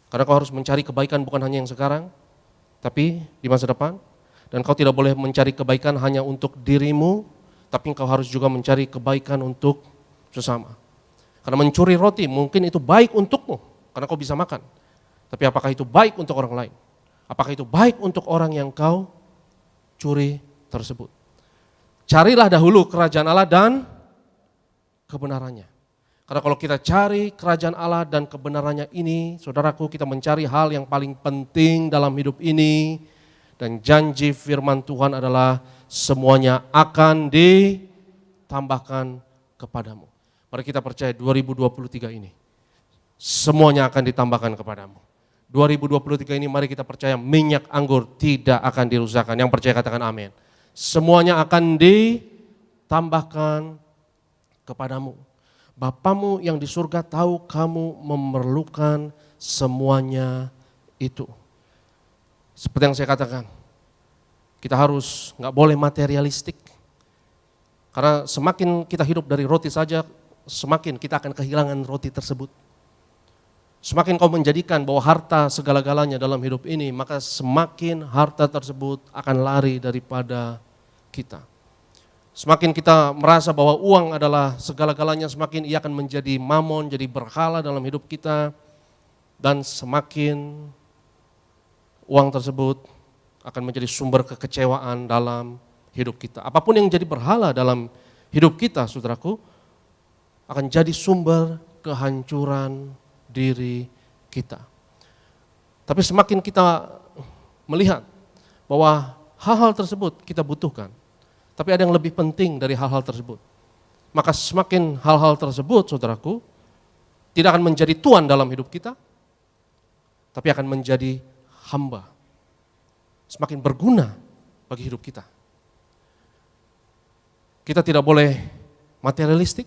Karena kau harus mencari kebaikan bukan hanya yang sekarang, tapi di masa depan. Dan kau tidak boleh mencari kebaikan hanya untuk dirimu, tapi engkau harus juga mencari kebaikan untuk sesama. Karena mencuri roti mungkin itu baik untukmu, karena kau bisa makan. Tapi apakah itu baik untuk orang lain? Apakah itu baik untuk orang yang kau curi tersebut? Carilah dahulu kerajaan Allah dan kebenarannya. Karena kalau kita cari kerajaan Allah dan kebenarannya ini, saudaraku, kita mencari hal yang paling penting dalam hidup ini. Dan janji firman Tuhan adalah semuanya akan ditambahkan kepadamu. Mari kita percaya 2023 ini, semuanya akan ditambahkan kepadamu. 2023 ini mari kita percaya minyak anggur tidak akan dirusakkan. Yang percaya katakan amin. Semuanya akan ditambahkan kepadamu. Bapamu yang di surga tahu kamu memerlukan semuanya itu. Seperti yang saya katakan, kita harus nggak boleh materialistik. Karena semakin kita hidup dari roti saja, semakin kita akan kehilangan roti tersebut. Semakin kau menjadikan bahwa harta segala-galanya dalam hidup ini, maka semakin harta tersebut akan lari daripada kita. Semakin kita merasa bahwa uang adalah segala-galanya, semakin ia akan menjadi mamon, jadi berhala dalam hidup kita. Dan semakin uang tersebut akan menjadi sumber kekecewaan dalam hidup kita. Apapun yang jadi berhala dalam hidup kita, saudaraku, akan jadi sumber kehancuran diri kita. Tapi semakin kita melihat bahwa hal-hal tersebut kita butuhkan, tapi ada yang lebih penting dari hal-hal tersebut, maka semakin hal-hal tersebut, saudaraku, tidak akan menjadi tuan dalam hidup kita, tapi akan menjadi hamba. Semakin berguna bagi hidup kita. Kita tidak boleh materialistik,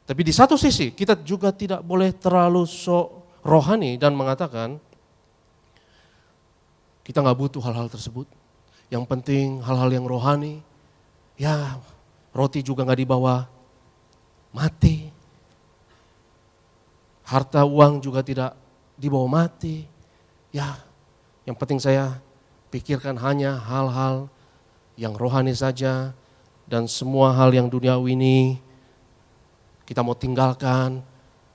tapi di satu sisi kita juga tidak boleh terlalu sok rohani dan mengatakan kita nggak butuh hal-hal tersebut. Yang penting hal-hal yang rohani, ya roti juga nggak dibawa mati, harta uang juga tidak dibawa mati. Ya, yang penting saya pikirkan hanya hal-hal yang rohani saja, dan semua hal yang duniawi ini kita mau tinggalkan,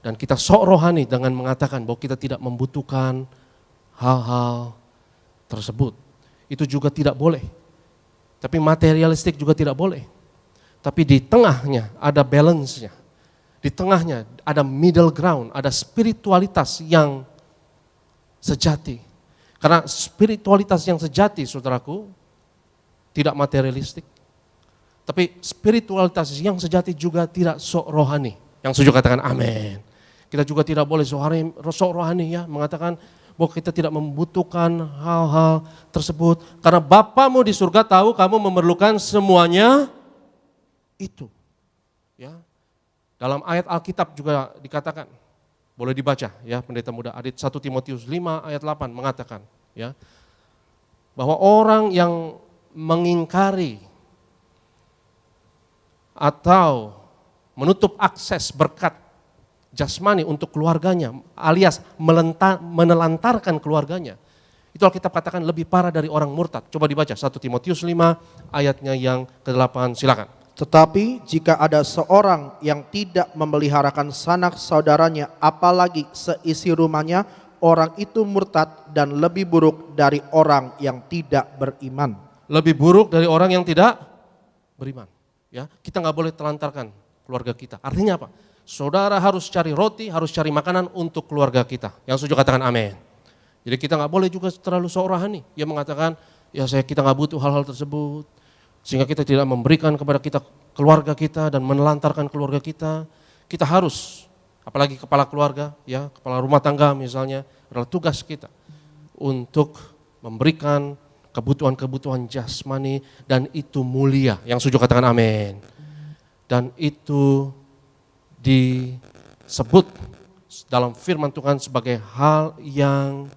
dan kita sok rohani dengan mengatakan bahwa kita tidak membutuhkan hal-hal tersebut. Itu juga tidak boleh. Tapi materialistik juga tidak boleh. Tapi di tengahnya ada balance-nya. di tengahnya ada middle ground, ada spiritualitas yang sejati. Karena spiritualitas yang sejati, saudaraku, tidak materialistik. Tapi spiritualitas yang sejati juga tidak sok rohani. Yang setuju katakan amin. Kita juga tidak boleh sok rohani ya, mengatakan bahwa kita tidak membutuhkan hal-hal tersebut. Karena Bapamu di surga tahu kamu memerlukan semuanya itu. Ya. Dalam ayat Alkitab juga dikatakan, boleh dibaca ya pendeta muda Adit, 1 Timotius 5 ayat 8 mengatakan ya, bahwa orang yang mengingkari atau menutup akses berkat jasmani untuk keluarganya, alias menelantarkan keluarganya, itu Alkitab katakan lebih parah dari orang murtad. Coba dibaca 1 Timotius 5 ayatnya yang ke-8, silakan. Tetapi jika ada seorang yang tidak memeliharakan sanak saudaranya, apalagi seisi rumahnya, orang itu murtad dan lebih buruk dari orang yang tidak beriman. Lebih buruk dari orang yang tidak beriman. Ya, kita nggak boleh telantarkan keluarga kita. Artinya apa? Saudara harus cari roti, harus cari makanan untuk keluarga kita. Yang setuju katakan amin. Jadi kita nggak boleh juga terlalu sok rohani. Dia mengatakan, ya kita nggak butuh hal-hal tersebut. Sehingga kita tidak memberikan kepada kita keluarga kita dan menelantarkan keluarga kita. Kita harus, apalagi kepala keluarga, ya kepala rumah tangga misalnya, adalah tugas kita untuk memberikan kebutuhan-kebutuhan jasmani, dan itu mulia. Yang setuju katakan amin. Dan itu disebut dalam firman Tuhan sebagai hal yang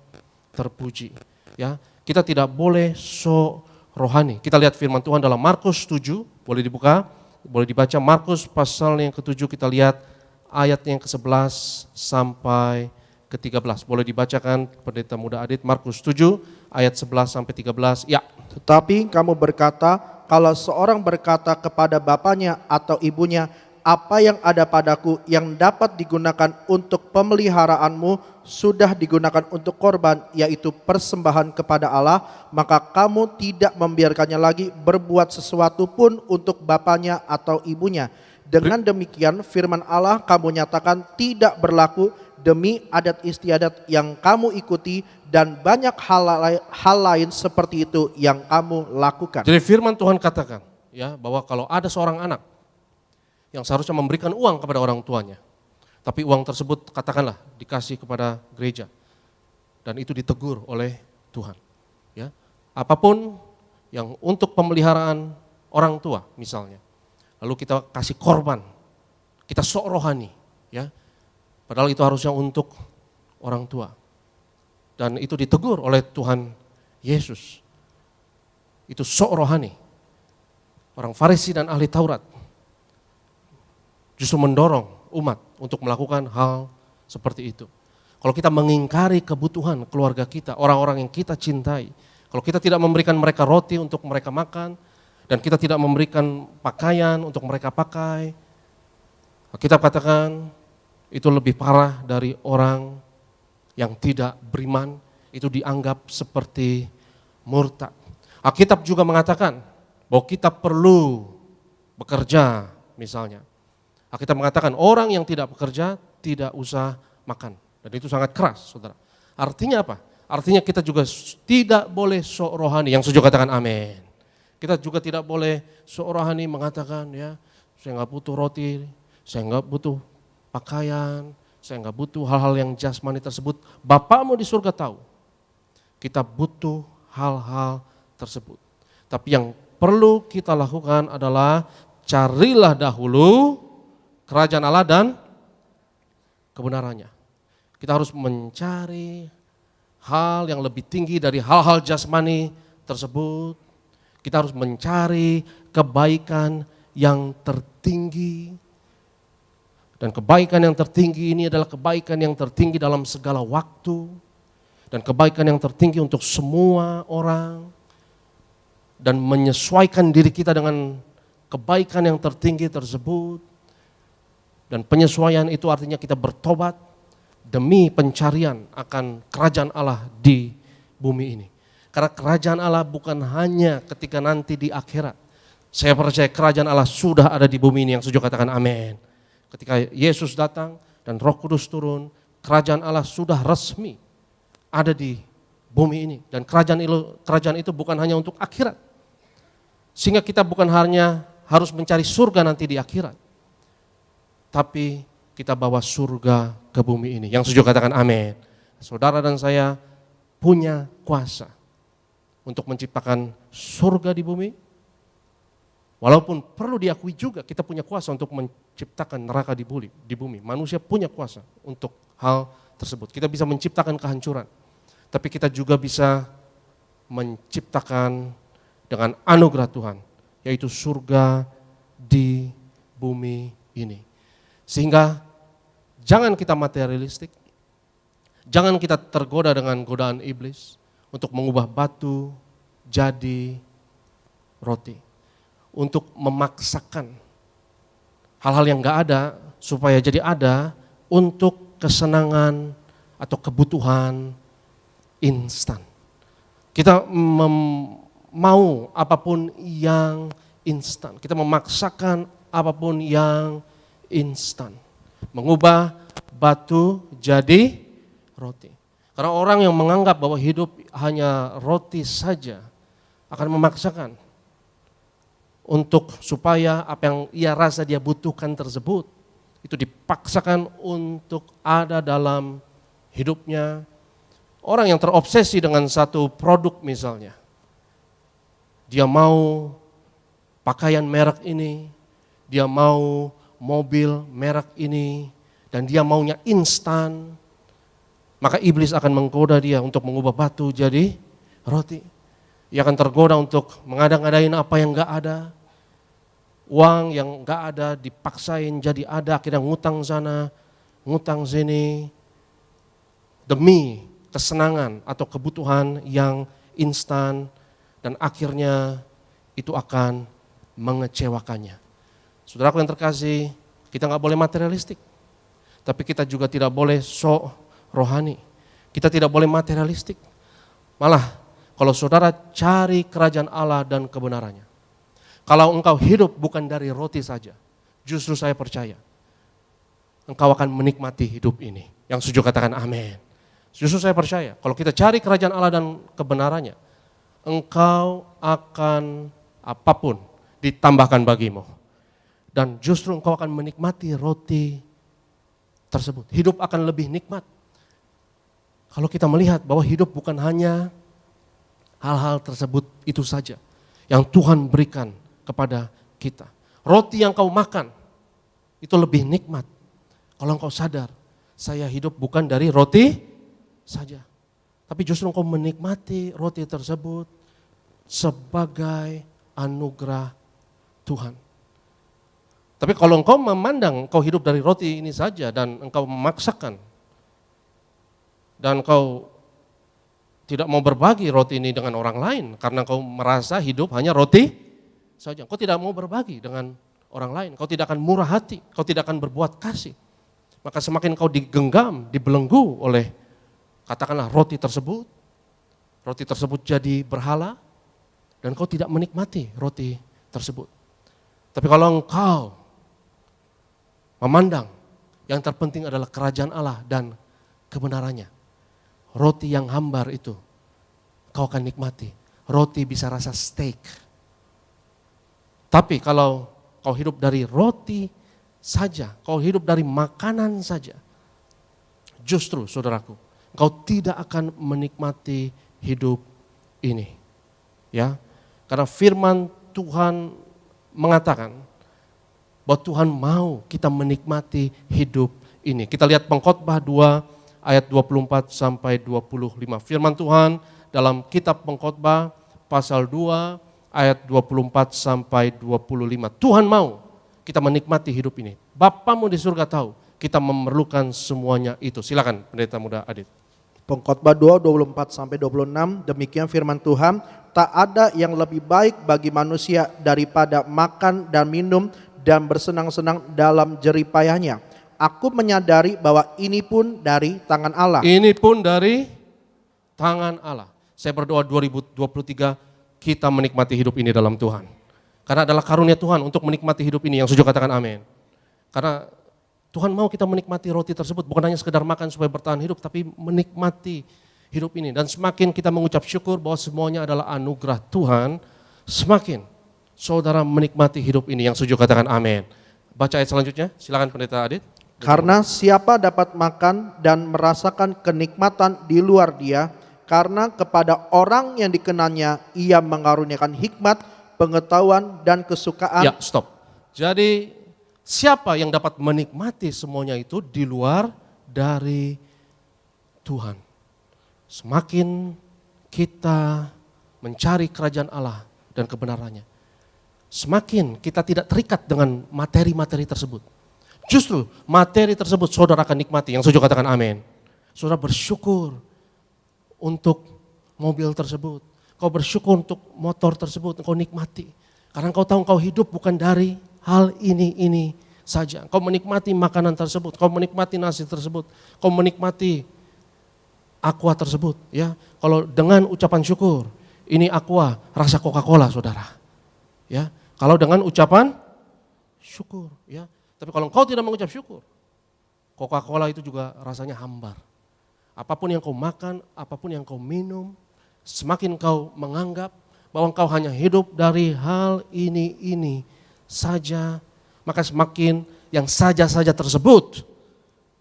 terpuji. Ya, kita tidak boleh sok rohani. Kita lihat firman Tuhan dalam Markus 7, boleh dibuka, boleh dibaca Markus pasal yang ke-7, kita lihat ayat yang ke-11 sampai ke-13. Boleh dibacakan pendeta muda Adit, Markus 7 ayat 11 sampai 13. Ya. Tetapi kamu berkata, kalau seorang berkata kepada bapaknya atau ibunya, apa yang ada padaku yang dapat digunakan untuk pemeliharaanmu sudah digunakan untuk korban, yaitu persembahan kepada Allah, maka kamu tidak membiarkannya lagi berbuat sesuatu pun untuk bapaknya atau ibunya. Dengan demikian firman Allah kamu nyatakan tidak berlaku demi adat istiadat yang kamu ikuti, dan banyak hal lain seperti itu yang kamu lakukan. Jadi firman Tuhan katakan ya, bahwa kalau ada seorang anak yang seharusnya memberikan uang kepada orang tuanya, tapi uang tersebut katakanlah dikasih kepada gereja, dan itu ditegur oleh Tuhan. Ya, apapun yang untuk pemeliharaan orang tua misalnya, lalu kita kasih korban, kita sok rohani, ya, padahal itu harusnya untuk orang tua, dan itu ditegur oleh Tuhan Yesus. Itu sok rohani. Orang Farisi dan ahli Taurat justru mendorong umat untuk melakukan hal seperti itu. Kalau kita mengingkari kebutuhan keluarga kita, orang-orang yang kita cintai, kalau kita tidak memberikan mereka roti untuk mereka makan, dan kita tidak memberikan pakaian untuk mereka pakai, kita katakan itu lebih parah dari orang yang tidak beriman, itu dianggap seperti murtad. Alkitab juga mengatakan bahwa kita perlu bekerja misalnya. Alkitab mengatakan orang yang tidak bekerja tidak usah makan. Dan itu sangat keras, saudara. Artinya apa? Artinya kita juga tidak boleh sok rohani. Yang setuju katakan amin. Kita juga tidak boleh sok rohani mengatakan, ya, saya nggak butuh roti, saya nggak butuh pakaian, saya nggak butuh hal-hal yang jasmani tersebut. Bapamu di surga tahu kita butuh hal-hal tersebut. Tapi yang perlu kita lakukan adalah carilah dahulu kerajaan Allah dan kebenarannya. Kita harus mencari hal yang lebih tinggi dari hal-hal jasmani tersebut. Kita harus mencari kebaikan yang tertinggi. Dan kebaikan yang tertinggi ini adalah kebaikan yang tertinggi dalam segala waktu. Dan kebaikan yang tertinggi untuk semua orang. Dan menyesuaikan diri kita dengan kebaikan yang tertinggi tersebut. Dan penyesuaian itu artinya kita bertobat demi pencarian akan kerajaan Allah di bumi ini. Karena kerajaan Allah bukan hanya ketika nanti di akhirat. Saya percaya kerajaan Allah sudah ada di bumi ini, yang setuju katakan amin. Ketika Yesus datang dan Roh Kudus turun, kerajaan Allah sudah resmi ada di bumi ini. Dan kerajaan itu bukan hanya untuk akhirat. Sehingga kita bukan hanya harus mencari surga nanti di akhirat. Tapi kita bawa surga ke bumi ini. Yang setuju katakan amin. Saudara dan saya punya kuasa untuk menciptakan surga di bumi. Walaupun perlu diakui juga kita punya kuasa untuk menciptakan neraka di bumi. Manusia punya kuasa untuk hal tersebut. Kita bisa menciptakan kehancuran. Tapi kita juga bisa menciptakan dengan anugerah Tuhan, yaitu surga di bumi ini. Sehingga jangan kita materialistik, jangan kita tergoda dengan godaan iblis untuk mengubah batu jadi roti. Untuk memaksakan hal-hal yang gak ada supaya jadi ada untuk kesenangan atau kebutuhan instan. Kita mau apapun yang instan, kita memaksakan apapun yang instan. Mengubah batu jadi roti. Karena orang yang menganggap bahwa hidup hanya roti saja akan memaksakan untuk supaya apa yang ia rasa dia butuhkan tersebut itu dipaksakan untuk ada dalam hidupnya. Orang yang terobsesi dengan satu produk misalnya, dia mau pakaian merek ini, dia mau mobil merek ini, dan dia maunya instan, maka iblis akan menggoda dia untuk mengubah batu jadi roti. Ia akan tergoda untuk mengadang-adain apa yang gak ada. Uang yang gak ada dipaksain jadi ada, akhirnya ngutang sana, ngutang sini, demi kesenangan atau kebutuhan yang instan, dan akhirnya itu akan mengecewakannya. Saudaraku yang terkasih, kita gak boleh materialistik, tapi kita juga tidak boleh sok rohani, kita tidak boleh materialistik. Malah kalau saudara cari kerajaan Allah dan kebenarannya, kalau engkau hidup bukan dari roti saja, justru saya percaya engkau akan menikmati hidup ini. Yang setuju katakan amin. Justru saya percaya kalau kita cari kerajaan Allah dan kebenarannya, engkau akan apapun ditambahkan bagimu. Dan justru engkau akan menikmati roti tersebut. Hidup akan lebih nikmat. Kalau kita melihat bahwa hidup bukan hanya hal-hal tersebut itu saja yang Tuhan berikan kepada kita. Roti yang kau makan itu lebih nikmat kalau engkau sadar, saya hidup bukan dari roti saja, tapi justru engkau menikmati roti tersebut sebagai anugerah Tuhan. Tapi kalau engkau memandang engkau hidup dari roti ini saja dan engkau memaksakan dan engkau tidak mau berbagi roti ini dengan orang lain karena engkau merasa hidup hanya roti saja. Kau tidak mau berbagi dengan orang lain, kau tidak akan murah hati, kau tidak akan berbuat kasih. Maka semakin kau digenggam, dibelenggu oleh katakanlah roti tersebut jadi berhala dan kau tidak menikmati roti tersebut. Tapi kalau engkau memandang yang terpenting adalah kerajaan Allah dan kebenarannya, roti yang hambar itu kau akan nikmati. Roti bisa rasa steak. Tapi kalau kau hidup dari roti saja, kau hidup dari makanan saja, justru saudaraku, kau tidak akan menikmati hidup ini. Ya, karena firman Tuhan mengatakan bahwa Tuhan mau kita menikmati hidup ini. Kita lihat Pengkhotbah 2 ayat 24 sampai 25. Firman Tuhan dalam kitab Pengkhotbah pasal 2 ayat 24 sampai 25. Tuhan mau kita menikmati hidup ini. Bapamu di surga tahu kita memerlukan semuanya itu. Silakan pendeta muda Adit. Pengkhotbah 2, 24 sampai 26, demikian firman Tuhan, tak ada yang lebih baik bagi manusia daripada makan dan minum dan bersenang-senang dalam jeripayahnya. Aku menyadari bahwa ini pun dari tangan Allah. Ini pun dari tangan Allah. Saya berdoa 2023 kita menikmati hidup ini dalam Tuhan. Karena adalah karunia Tuhan untuk menikmati hidup ini. Yang setuju katakan amin. Karena Tuhan mau kita menikmati roti tersebut, bukan hanya sekedar makan supaya bertahan hidup, tapi menikmati hidup ini. Dan semakin kita mengucap syukur bahwa semuanya adalah anugerah Tuhan, semakin saudara menikmati hidup ini. Yang setuju katakan amin. Baca ayat selanjutnya, silakan Pendeta Adit. Karena siapa dapat makan dan merasakan kenikmatan di luar dia, karena kepada orang yang dikenanya ia mengaruniakan hikmat, pengetahuan dan kesukaan. Ya, stop. Jadi siapa yang dapat menikmati semuanya itu di luar dari Tuhan. Semakin kita mencari kerajaan Allah dan kebenarannya, semakin kita tidak terikat dengan materi-materi tersebut. Justru materi tersebut saudara akan nikmati. Yang setuju katakan amin. Saudara bersyukur untuk mobil tersebut. Kau bersyukur untuk motor tersebut, kau nikmati. Karena kau tahu kau hidup bukan dari hal ini saja. Kau menikmati makanan tersebut, kau menikmati nasi tersebut, kau menikmati aqua tersebut. Ya, kalau dengan ucapan syukur, ini aqua rasa Coca-Cola, saudara. Ya, kalau dengan ucapan syukur, ya. Tapi kalau kau tidak mengucap syukur, Coca-Cola itu juga rasanya hambar. Apapun yang kau makan, apapun yang kau minum, semakin kau menganggap bahwa kau hanya hidup dari hal ini saja, maka semakin yang saja-saja tersebut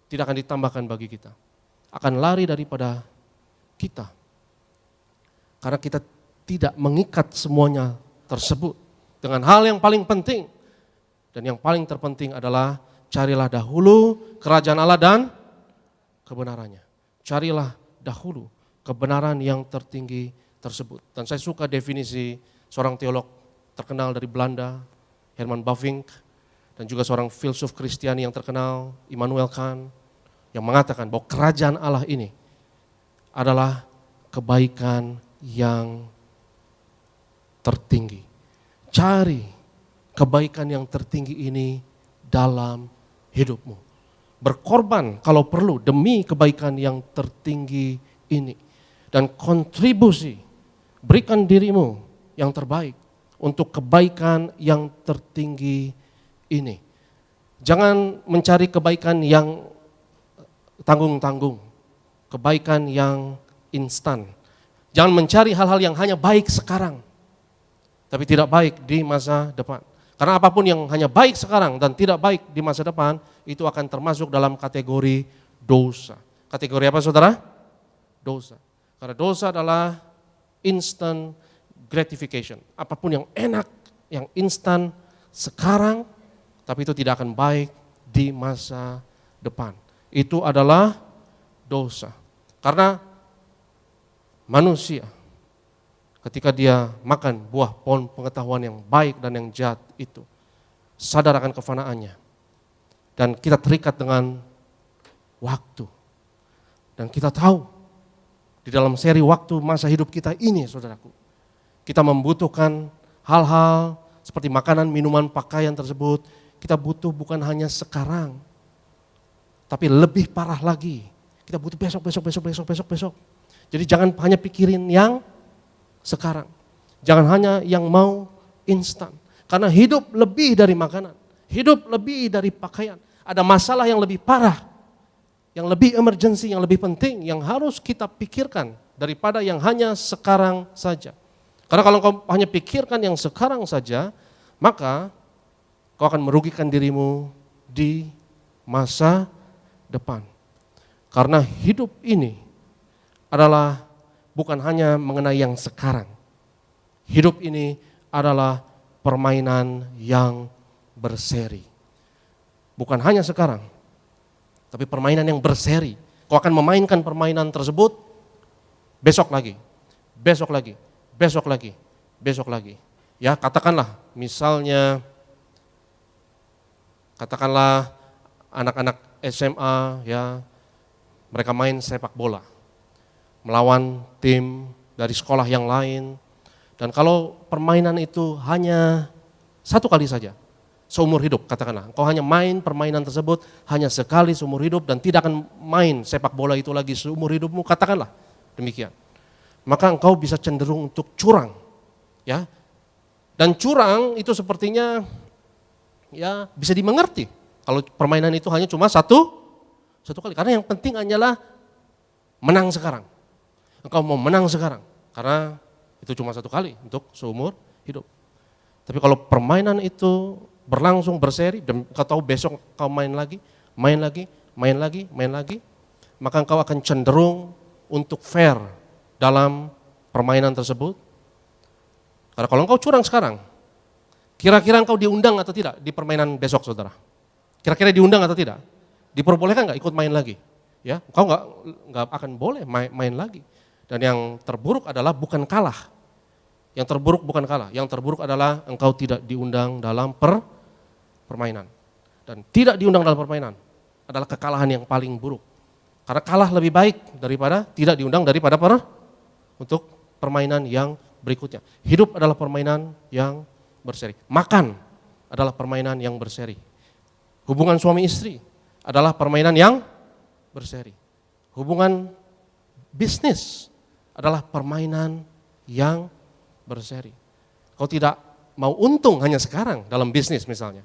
tidak akan ditambahkan bagi kita. Akan lari daripada kita. Karena kita tidak mengikat semuanya tersebut dengan hal yang paling penting. Dan yang paling terpenting adalah carilah dahulu kerajaan Allah dan kebenarannya. Carilah dahulu kebenaran yang tertinggi tersebut. Dan saya suka definisi seorang teolog terkenal dari Belanda, Herman Bavinck, dan juga seorang filsuf Kristiani yang terkenal, Immanuel Kant, yang mengatakan bahwa kerajaan Allah ini adalah kebaikan yang tertinggi. Cari kebaikan yang tertinggi ini dalam hidupmu. Berkorban kalau perlu demi kebaikan yang tertinggi ini. Dan kontribusi, berikan dirimu yang terbaik untuk kebaikan yang tertinggi ini. Jangan mencari kebaikan yang tanggung-tanggung, kebaikan yang instan. Jangan mencari hal-hal yang hanya baik sekarang, tapi tidak baik di masa depan. Karena apapun yang hanya baik sekarang dan tidak baik di masa depan, itu akan termasuk dalam kategori dosa. Kategori apa, saudara? Dosa. Karena dosa adalah instant gratification. Apapun yang enak, yang instan sekarang, tapi itu tidak akan baik di masa depan. Itu adalah dosa. Karena manusia ketika dia makan buah pohon pengetahuan yang baik dan yang jahat itu, sadar akan kefanaannya. Dan kita terikat dengan waktu. Dan kita tahu di dalam seri waktu masa hidup kita ini, saudaraku, kita membutuhkan hal-hal seperti makanan, minuman, pakaian tersebut. Kita butuh bukan hanya sekarang, tapi lebih parah lagi. Kita butuh besok. Jadi jangan hanya pikirin yang sekarang. Jangan hanya yang mau instan. Karena hidup lebih dari makanan. Hidup lebih dari pakaian. Ada masalah yang lebih parah, yang lebih emergency, yang lebih penting, yang harus kita pikirkan daripada yang hanya sekarang saja. Karena kalau kau hanya pikirkan yang sekarang saja, maka kau akan merugikan dirimu di masa depan. Karena hidup ini adalah bukan hanya mengenai yang sekarang. Hidup ini adalah permainan yang berseri. Bukan hanya sekarang, tapi permainan yang berseri. Kau akan memainkan permainan tersebut besok lagi, besok lagi, besok lagi, besok lagi. Ya, katakanlah misalnya, katakanlah anak-anak SMA, ya, mereka main sepak bola melawan tim dari sekolah yang lain. Dan kalau permainan itu hanya satu kali saja, seumur hidup katakanlah, engkau hanya main permainan tersebut hanya sekali seumur hidup dan tidak akan main sepak bola itu lagi seumur hidupmu, katakanlah demikian. Maka engkau bisa cenderung untuk curang. Ya. Dan curang itu sepertinya ya bisa dimengerti. Kalau permainan itu hanya cuma satu kali. Karena yang penting hanyalah menang sekarang. Engkau mau menang sekarang. Karena itu cuma satu kali untuk seumur hidup. Tapi kalau permainan itu berlangsung berseri dan engkau tahu besok engkau main lagi, maka engkau akan cenderung untuk fair dalam permainan tersebut. Karena kalau engkau curang sekarang, kira-kira engkau diundang atau tidak di permainan besok, saudara? Kira-kira diundang atau tidak? Diperbolehkan nggak ikut main lagi? Ya, engkau nggak akan boleh main lagi. Dan yang terburuk adalah bukan kalah. Yang terburuk bukan kalah. Yang terburuk adalah engkau tidak diundang dalam permainan. Dan tidak diundang dalam permainan adalah kekalahan yang paling buruk. Karena kalah lebih baik daripada tidak diundang daripada untuk permainan yang berikutnya. Hidup adalah permainan yang berseri. Makan adalah permainan yang berseri. Hubungan suami istri adalah permainan yang berseri. Hubungan bisnis adalah permainan yang berseri. Kau tidak mau untung hanya sekarang dalam bisnis misalnya.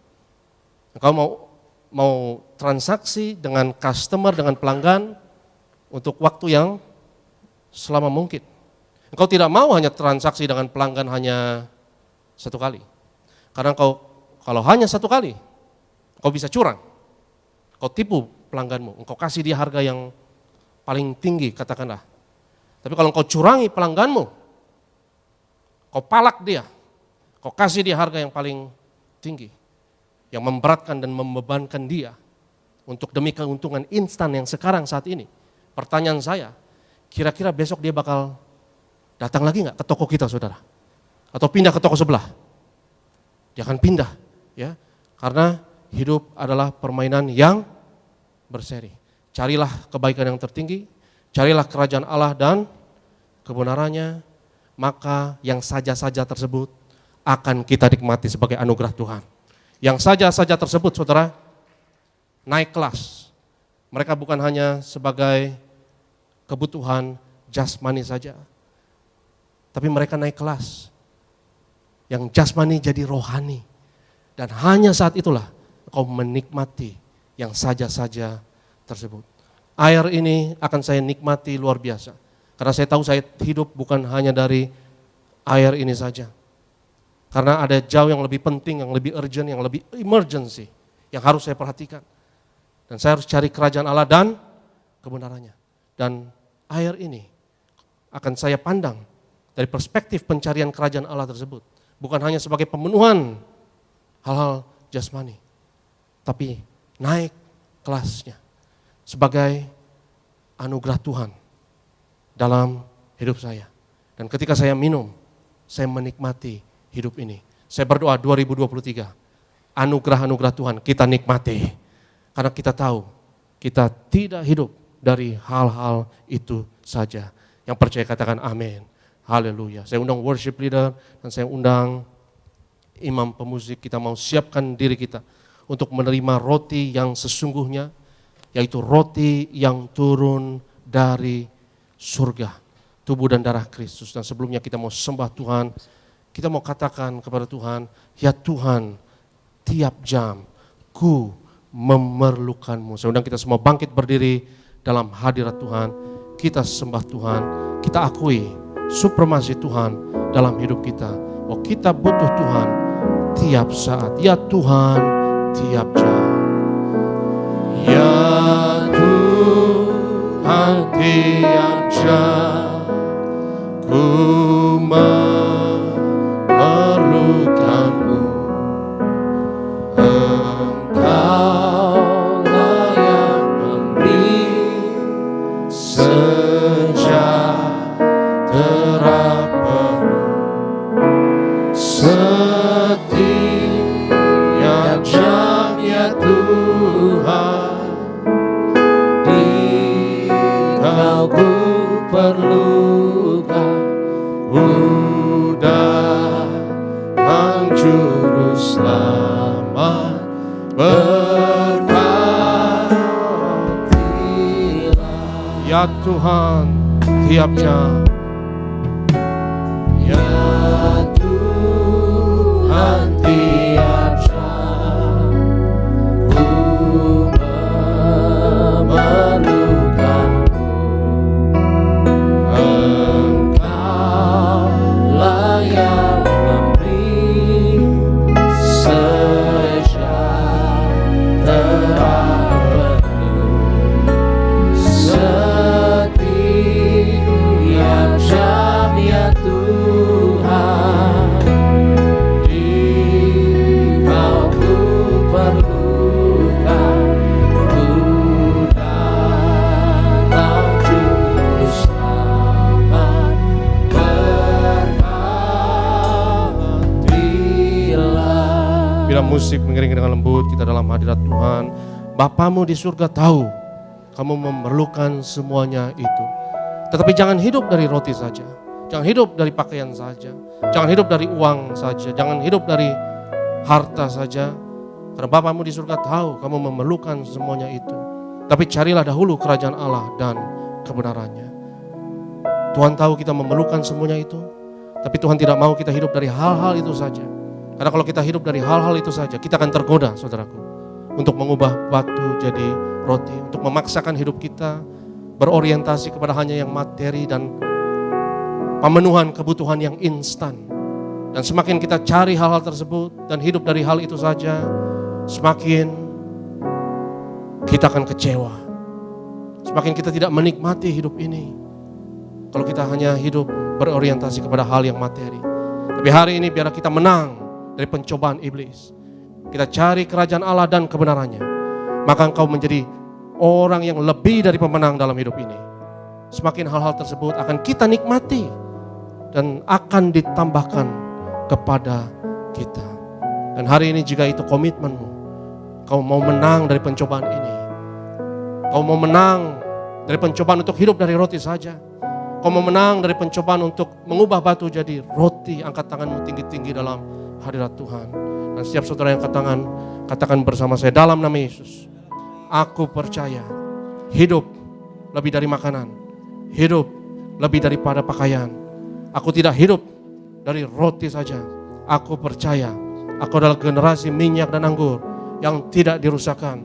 Kau mau transaksi dengan customer, dengan pelanggan untuk waktu yang selama mungkin. Engkau tidak mau hanya transaksi dengan pelanggan hanya satu kali. Karena kalau hanya satu kali, kau bisa curang. Kau tipu pelangganmu, engkau kasih dia harga yang paling tinggi katakanlah. Tapi kalau engkau curangi pelangganmu, kau palak dia, kau kasih dia harga yang paling tinggi, yang memberatkan dan membebankan dia untuk demi keuntungan instan yang sekarang saat ini. Pertanyaan saya, kira-kira besok dia bakal datang lagi nggak ke toko kita, saudara? Atau pindah ke toko sebelah? Dia akan pindah, ya, karena hidup adalah permainan yang berseri. Carilah kebaikan yang tertinggi, carilah kerajaan Allah dan kebenarannya, maka yang saja-saja tersebut akan kita nikmati sebagai anugerah Tuhan. Yang saja-saja tersebut, saudara, naik kelas. Mereka bukan hanya sebagai kebutuhan jasmani saja, tapi mereka naik kelas. Yang jasmani jadi rohani. Dan hanya saat itulah kau menikmati yang saja-saja tersebut. Air ini akan saya nikmati luar biasa. Karena saya tahu saya hidup bukan hanya dari air ini saja. Karena ada jauh yang lebih penting, yang lebih urgent, yang lebih emergency, yang harus saya perhatikan. Dan saya harus cari kerajaan Allah dan kebenarannya. Dan air ini akan saya pandang dari perspektif pencarian kerajaan Allah tersebut. Bukan hanya sebagai pemenuhan hal-hal jasmani, tapi naik kelasnya sebagai anugerah Tuhan dalam hidup saya. Dan ketika saya minum, saya menikmati hidup ini. Saya berdoa 2023, anugerah-anugerah Tuhan kita nikmati. Karena kita tahu, kita tidak hidup dari hal-hal itu saja. Yang percaya katakan amin. Haleluya. Saya undang worship leader dan saya undang imam pemusik. Kita mau siapkan diri kita untuk menerima roti yang sesungguhnya, yaitu roti yang turun dari surga, tubuh dan darah Kristus. Dan sebelumnya kita mau sembah Tuhan, kita mau katakan kepada Tuhan, ya Tuhan, tiap jam ku memerlukanmu. Saya undang kita semua bangkit berdiri dalam hadirat Tuhan. Kita sembah Tuhan, kita akui supremasi Tuhan dalam hidup kita. Oh, kita butuh Tuhan tiap saat. Ya Tuhan, tiap jam. Ya Tuhan, tiap jam ku memerlukanmu. Engkaulah yang memberi sejahtera penuh. Setiap jam ya Tuhan, Dikau ku perlukan. Datang juru selamat, berkatilah. Ya Tuhan, tiap jam. Ya Tuhan, tiap jam ku saja musik mengiringi dengan lembut, kita dalam hadirat Tuhan. Bapamu di surga tahu kamu memerlukan semuanya itu. Tetapi jangan hidup dari roti saja, jangan hidup dari pakaian saja, jangan hidup dari uang saja, jangan hidup dari harta saja. Karena Bapamu di surga tahu kamu memerlukan semuanya itu. Tapi carilah dahulu kerajaan Allah dan kebenarannya. Tuhan tahu kita memerlukan semuanya itu, tapi Tuhan tidak mau kita hidup dari hal-hal itu saja. Karena kalau kita hidup dari hal-hal itu saja, kita akan tergoda, saudaraku, untuk mengubah batu jadi roti, untuk memaksakan hidup kita berorientasi kepada hanya yang materi dan pemenuhan kebutuhan yang instan. Dan semakin kita cari hal-hal tersebut dan hidup dari hal itu saja, semakin kita akan kecewa. Semakin kita tidak menikmati hidup ini kalau kita hanya hidup berorientasi kepada hal yang materi. Tapi hari ini biarlah kita menang dari pencobaan iblis. Kita cari kerajaan Allah dan kebenarannya, maka engkau menjadi orang yang lebih dari pemenang dalam hidup ini. Semakin hal-hal tersebut akan kita nikmati dan akan ditambahkan kepada kita. Dan hari ini jika itu komitmenmu, kau mau menang dari pencobaan ini, kau mau menang dari pencobaan untuk hidup dari roti saja, kau mau menang dari pencobaan untuk mengubah batu jadi roti, angkat tanganmu tinggi-tinggi dalam hadirat Tuhan. Dan setiap saudara yang angkat tangan, katakan bersama saya dalam nama Yesus, aku percaya hidup lebih dari makanan, hidup lebih daripada pakaian. Aku tidak hidup dari roti saja. Aku percaya aku adalah generasi minyak dan anggur yang tidak dirusakkan.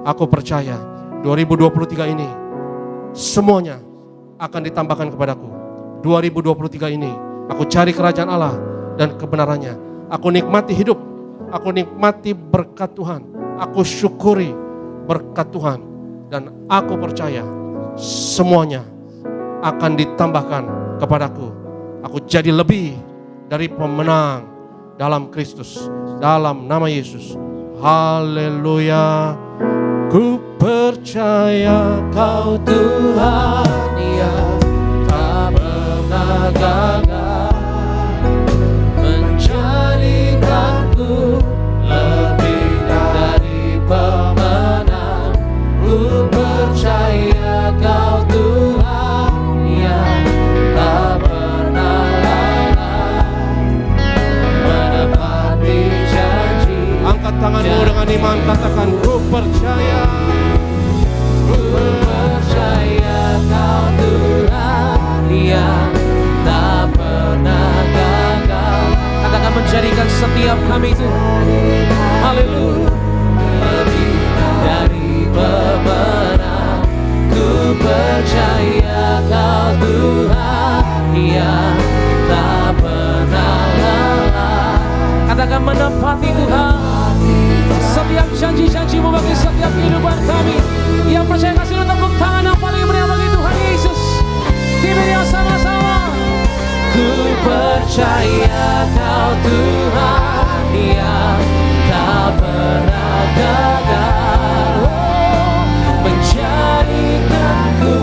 Aku percaya 2023 ini semuanya akan ditambahkan kepadaku. 2023 ini aku cari kerajaan Allah dan kebenarannya. Aku nikmati hidup, aku nikmati berkat Tuhan, aku syukuri berkat Tuhan, dan aku percaya semuanya akan ditambahkan kepadaku. Aku jadi lebih dari pemenang dalam Kristus, dalam nama Yesus. Haleluya. Ku percaya Kau Tuhan yang tak pernah gagal, menjadikanku lebih dari pemenang. Ku percaya Kau Tuhan yang tak pernah lalai, menepati janji. Angkat tanganmu dengan iman, katakan ku percaya. Ku percaya Kau Tuhan yang tak pernah gagal. Katakan menjadikan setiap kami itu, haleluya, lebih dari pemenang. Ku percaya Kau Tuhan yang tak pernah lalai. Katakan menepati Tuhan setiap janji-janji-Mu bagi setiap kehidupan kami. Yang percaya kasih tepuk tangan yang paling meriah bagi Tuhan Yesus. Tiba-tiba sama-sama. Ku percaya Kau Tuhan yang tak pernah gagal, menjadikanku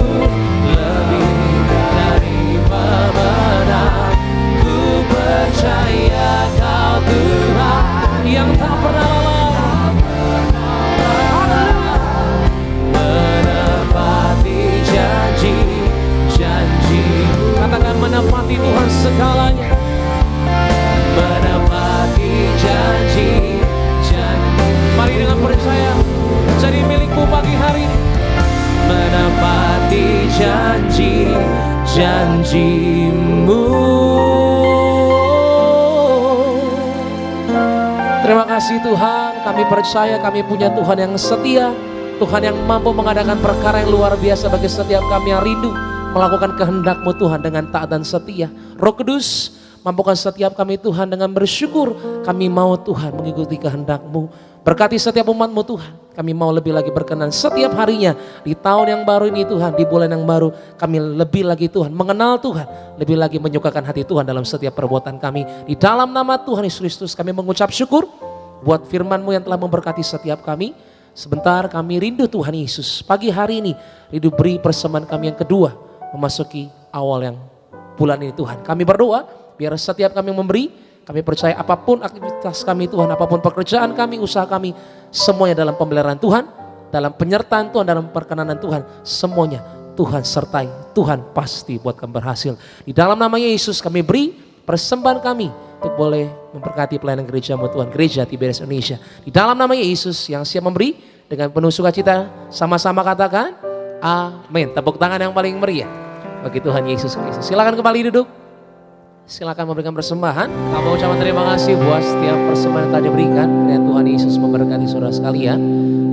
lebih dari pemenang. Ku percaya Kau Tuhan yang tak pernah lalai, menepati janji-janji. Katakan menepati Tuhan segalanya, menepati janji-janji. Mari dengan percaya jadi milikmu pagi hari, menepati janji-janji-Mu. Terima kasih Tuhan, kami percaya kami punya Tuhan yang setia, Tuhan yang mampu mengadakan perkara yang luar biasa bagi setiap kami yang rindu melakukan kehendak-Mu Tuhan dengan taat dan setia. Roh Kudus, mampukan setiap kami Tuhan dengan bersyukur, kami mau Tuhan mengikuti kehendak-Mu. Berkati setiap umat-Mu Tuhan, kami mau lebih lagi berkenan setiap harinya di tahun yang baru ini Tuhan, di bulan yang baru kami lebih lagi Tuhan mengenal Tuhan, lebih lagi menyukakan hati Tuhan dalam setiap perbuatan kami. Di dalam nama Tuhan Yesus Kristus kami mengucap syukur buat firman-Mu yang telah memberkati setiap kami. Sebentar kami rindu Tuhan Yesus, pagi hari ini rindu beri persembahan kami yang kedua memasuki awal yang bulan ini Tuhan. Kami berdoa biar setiap kami memberi, Kami percaya apapun aktivitas kami Tuhan, apapun pekerjaan kami, usaha kami, semuanya dalam pemeliharaan Tuhan, dalam penyertaan Tuhan, dalam perkenanan Tuhan, semuanya Tuhan sertai, Tuhan pasti buat kami berhasil. Di dalam nama Yesus kami beri persembahan kami untuk boleh memberkati pelayanan gereja-Mu Tuhan, Gereja Tiberias Indonesia. Di dalam nama Yesus yang siap memberi dengan penuh sukacita, sama-sama katakan amin. Tepuk tangan yang paling meriah bagi Tuhan Yesus Kristus. Silakan kembali duduk. Silakan memberikan persembahan. Kami ucapkan terima kasih buat setiap persembahan yang telah diberikan. Dan Tuhan Yesus memberkati saudara sekalian.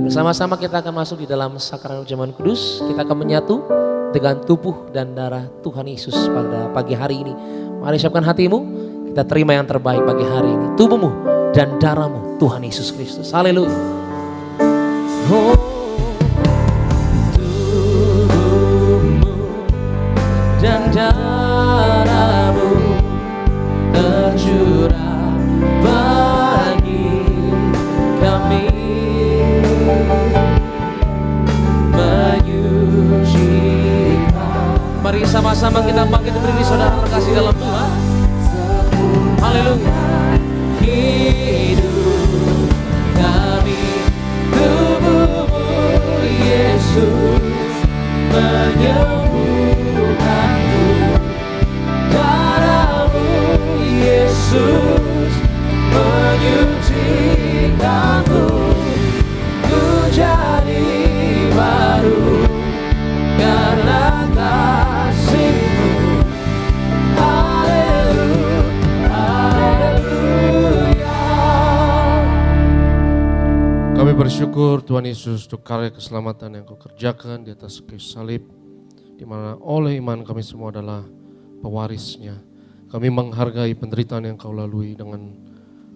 Bersama-sama kita akan masuk di dalam sakramen perjamuan kudus. Kita akan menyatu dengan tubuh dan darah Tuhan Yesus pada pagi hari ini. Mari siapkan hatimu, kita terima yang terbaik bagi hari ini. Tubuhmu dan darahmu Tuhan Yesus Kristus. Haleluya. Oh, tubuhmu dan darahmu tercurah bagi kami, menyucikan. Mari sama-sama kita bangkit berdiri saudara terkasih dalam Tuhan. Haleluya. Hidup kami, tubuhmu Yesus menyembuhkanku, darahmu Yesus menyucikanku, ku jadi baru karena kasih-Mu. Haleluya, haleluya. Kami bersyukur Tuhan Yesus untuk karya keselamatan yang Kau kerjakan di atas kayu salib, di mana oleh iman kami semua adalah pewarisnya. Kami menghargai penderitaan yang Kau lalui dengan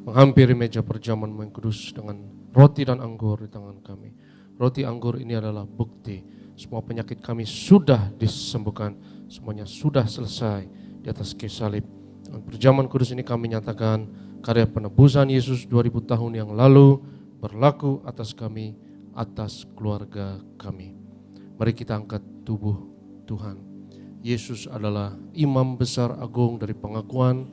menghampiri meja perjamuan yang kudus dengan roti dan anggur di tangan kami. Roti anggur ini adalah bukti semua penyakit kami sudah disembuhkan, semuanya sudah selesai di atas kayu salib. Dengan perjamuan kudus ini kami nyatakan karya penebusan Yesus 2000 tahun yang lalu berlaku atas kami, atas keluarga kami. Mari kita angkat tubuh Tuhan. Yesus adalah imam besar agung dari pengakuan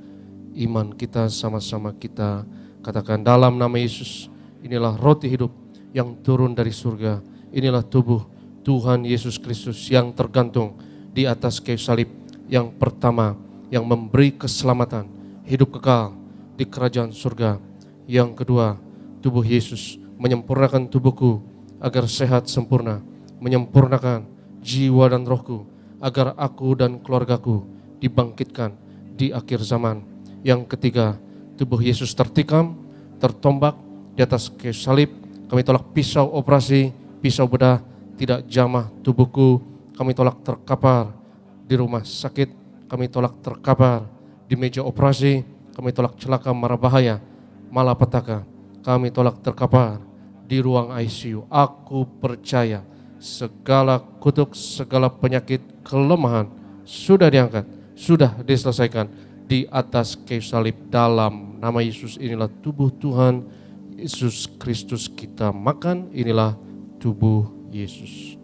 iman kita. Sama-sama kita katakan dalam nama Yesus, inilah roti hidup yang turun dari surga. Inilah tubuh Tuhan Yesus Kristus yang tergantung di atas kayu salib. Yang pertama, yang memberi keselamatan, hidup kekal di kerajaan surga. Yang kedua, tubuh Yesus menyempurnakan tubuhku agar sehat sempurna, menyempurnakan jiwa dan rohku agar aku dan keluargaku dibangkitkan di akhir zaman. Yang ketiga, tubuh Yesus tertikam, tertombak di atas kayu salib. Kami tolak pisau operasi, pisau bedah, tidak jamah tubuhku. Kami tolak terkapar di rumah sakit, kami tolak terkapar di meja operasi, kami tolak celaka mara bahaya, malapetaka. Kami tolak terkapar di ruang ICU. Aku percaya segala kutuk, segala penyakit, kelemahan sudah diangkat, sudah diselesaikan di atas kayu salib. Dalam nama Yesus, inilah tubuh Tuhan Yesus Kristus kita makan, inilah tubuh Yesus.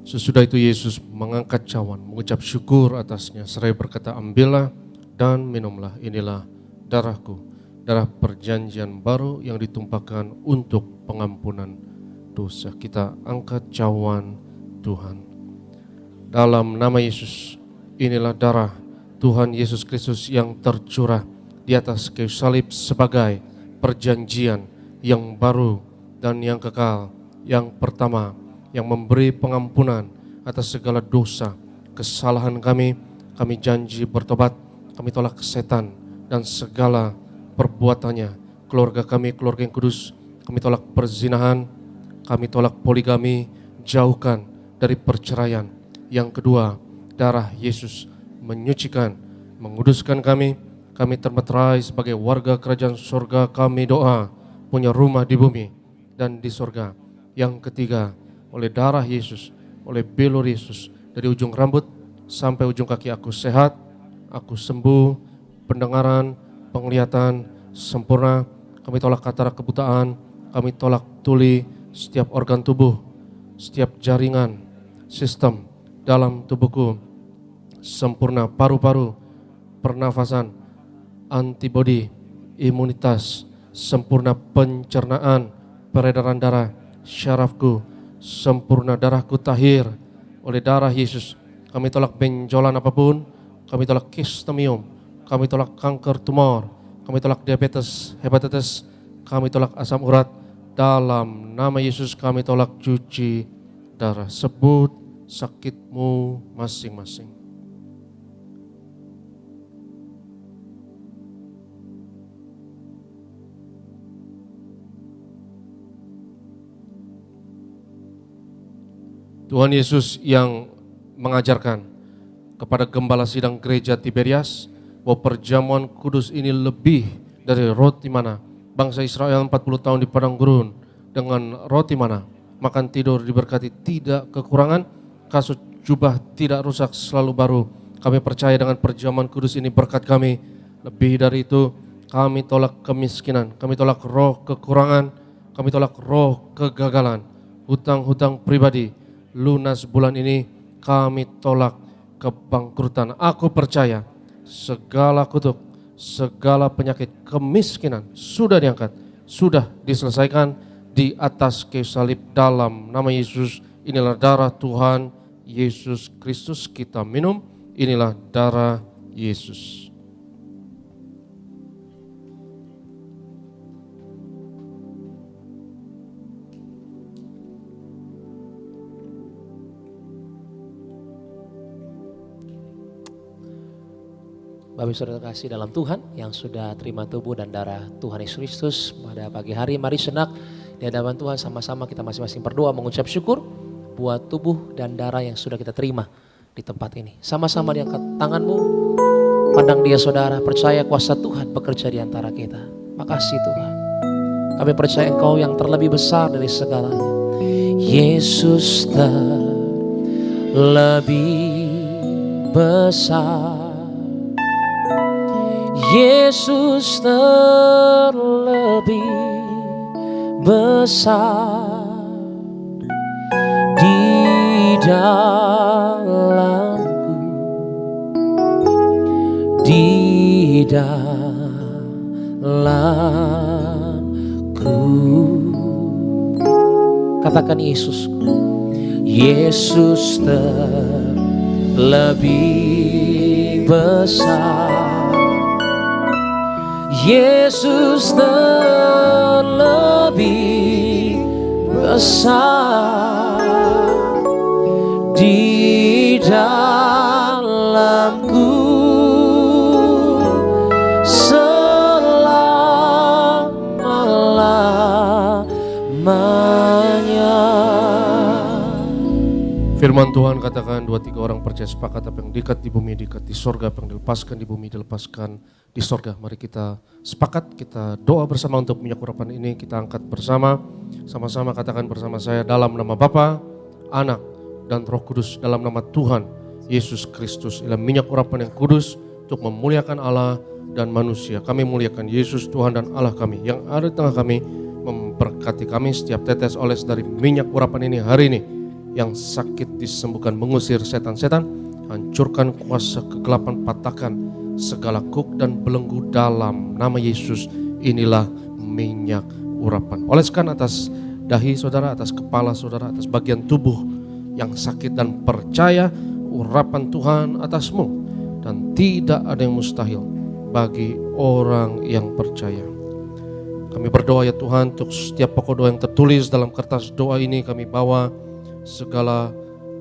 Sesudah itu Yesus mengangkat cawan, mengucap syukur atasnya, seraya berkata, ambillah dan minumlah, inilah darahku, darah perjanjian baru yang ditumpahkan untuk pengampunan dosa. Kita angkat cawan Tuhan. Dalam nama Yesus, inilah darah Tuhan Yesus Kristus yang tercurah di atas kayu salib sebagai perjanjian yang baru dan yang kekal. Yang pertama, yang memberi pengampunan atas segala dosa, kesalahan kami. Kami janji bertobat, kami tolak setan dan segala perbuatannya. Keluarga kami, keluarga yang kudus, kami tolak perzinahan, kami tolak poligami, jauhkan dari perceraian. Yang kedua, darah Yesus menyucikan, menguduskan kami. Kami termeterai sebagai warga kerajaan surga. Kami doa, punya rumah di bumi. dan di sorga. Yang ketiga, oleh darah Yesus, oleh belur Yesus, dari ujung rambut sampai ujung kaki aku sehat, aku sembuh, pendengaran, penglihatan sempurna. Kami tolak katarak kebutaan, kami tolak tuli, setiap organ tubuh, setiap jaringan, sistem dalam tubuhku sempurna, paru-paru, pernafasan, antibodi, imunitas, sempurna pencernaan, peredaran darah, syarafku sempurna, darahku tahir oleh darah Yesus. Kami tolak benjolan apapun, kami tolak kistemium, kami tolak kanker tumor, kami tolak diabetes, hepatitis, kami tolak asam urat. Dalam nama Yesus kami tolak cuci darah. Sebut sakitmu masing-masing. Tuhan Yesus yang mengajarkan kepada gembala sidang gereja Tiberias bahwa perjamuan kudus ini lebih dari roti mana. Bangsa Israel 40 tahun di padang gurun dengan roti mana. Makan tidur diberkati, tidak kekurangan, kasut jubah tidak rusak, selalu baru. Kami percaya dengan perjamuan kudus ini berkat kami. Lebih dari itu, kami tolak kemiskinan, kami tolak roh kekurangan, kami tolak roh kegagalan, hutang-hutang pribadi. Lunas bulan ini kami tolak kebangkrutan. Aku percaya segala kutuk, segala penyakit kemiskinan sudah diangkat, sudah diselesaikan di atas kayu salib dalam nama Yesus. Inilah darah Tuhan Yesus Kristus, kita minum. Inilah darah Yesus. Bapak Saudara kasih dalam Tuhan yang sudah terima tubuh dan darah Tuhan Yesus Kristus pada pagi hari, mari senak di hadapan Tuhan sama-sama kita masing-masing berdoa mengucap syukur buat tubuh dan darah yang sudah kita terima di tempat ini. Sama-sama diangkat tanganmu, pandang dia saudara, percaya kuasa Tuhan bekerja di antara kita. Makasih Tuhan, kami percaya Engkau yang terlebih besar dari segalanya. Yesus terlebih besar, Yesus terlebih besar di dalamku, di dalamku. Katakan Yesusku, Yesus terlebih besar, Yesus terlebih besar di dalamku selama-lamanya. Firman Tuhan katakan 2-3 orang percaya sepakat, apa yang diikat di bumi diikat di sorga, apa yang dilepaskan di bumi dilepaskan di sorga. Mari kita sepakat, kita doa bersama untuk minyak urapan ini. Kita angkat bersama, sama-sama katakan bersama saya, dalam nama Bapa, Anak, dan Roh Kudus, dalam nama Tuhan Yesus Kristus. Inilah minyak urapan yang kudus untuk memuliakan Allah dan manusia. Kami muliakan Yesus Tuhan dan Allah kami yang ada di tengah kami, memberkati kami setiap tetes oles dari minyak urapan ini hari ini. Yang sakit disembuhkan, mengusir setan-setan, hancurkan kuasa kegelapan, patahkan segala kuk dan belenggu dalam nama Yesus. Inilah minyak urapan. Oleskan atas dahi saudara, atas kepala saudara, atas bagian tubuh yang sakit, dan percaya urapan Tuhan atasmu. Dan tidak ada yang mustahil bagi orang yang percaya. Kami berdoa ya Tuhan, untuk setiap pokok doa yang tertulis dalam kertas doa ini kami bawa segala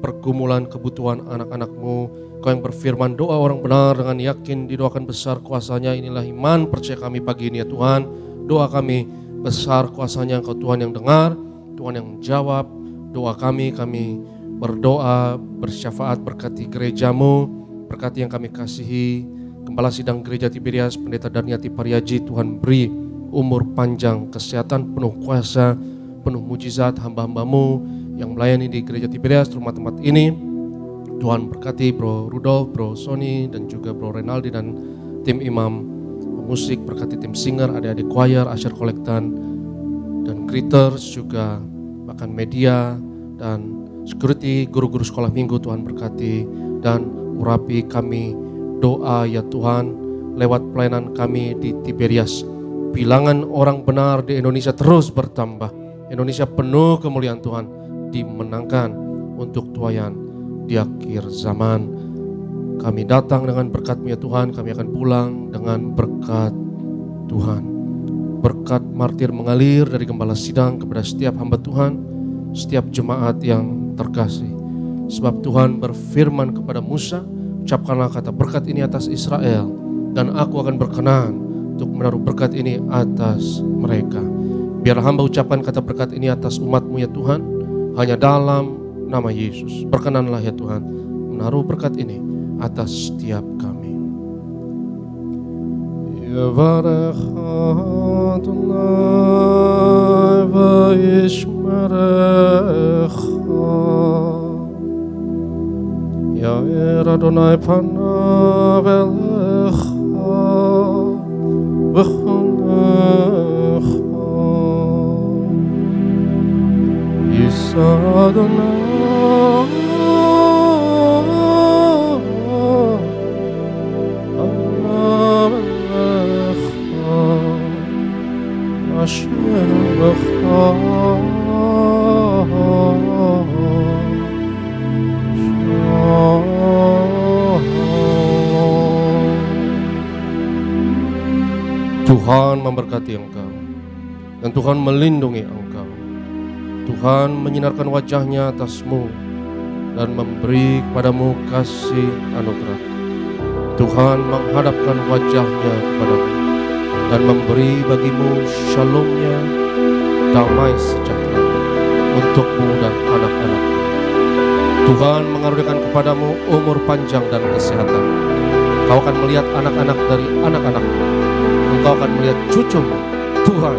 pergumulan kebutuhan anak-anak-Mu. Kau yang berfirman doa orang benar dengan yakin didoakan besar kuasanya. Inilah iman percaya kami pagi ini ya Tuhan. Doa kami besar kuasanya Engkau Tuhan yang dengar, Tuhan yang jawab doa kami. Kami berdoa bersyafaat, berkati gereja-Mu, berkati yang kami kasihi Gembala Sidang Gereja Tiberias Pendeta Darniati Pariaji. Tuhan beri umur panjang, kesehatan penuh kuasa, penuh mujizat hamba-hambamu yang melayani di Gereja Tiberias, rumah tempat ini. Tuhan berkati Bro Rudolf, Bro Sony, dan juga Bro Renaldi dan tim imam musik, berkati tim singer, adik-adik choir, usher kolektan, dan greeters juga, bahkan media dan security, guru-guru sekolah minggu. Tuhan berkati dan urapi kami doa ya Tuhan lewat pelayanan kami di Tiberias. Bilangan orang benar di Indonesia terus bertambah. Indonesia penuh kemuliaan Tuhan, dimenangkan untuk tuayan di akhir zaman. Kami datang dengan berkat-Mu ya Tuhan, kami akan pulang dengan berkat Tuhan. Berkat martir mengalir dari gembala sidang kepada setiap hamba Tuhan, setiap jemaat yang terkasih. Sebab Tuhan berfirman kepada Musa, ucapkanlah kata berkat ini atas Israel, dan aku akan berkenan untuk menaruh berkat ini atas mereka. Biarlah hamba ucapkan kata berkat ini atas umat-Mu ya Tuhan, hanya dalam nama Yesus. Berkenanlah ya Tuhan menaruh berkat ini atas setiap kami. Yavarech Adonai vayishmerecha, Yair Adonai panav elecha v'chonecha, Yisa Adonai Tuhan memberkati engkau dan Tuhan melindungi engkau. Tuhan menyinarkan wajahnya atasmu dan memberi kepadamu kasih anugerah. Tuhan menghadapkan wajahnya kepadamu dan memberi bagimu shalom-Nya, damai sejahtera untukmu dan anak-anakmu. Tuhan mengaruniakan kepadamu umur panjang dan kesehatan. Kau akan melihat anak-anak dari anak-anakmu. Engkau akan melihat cucumu. Tuhan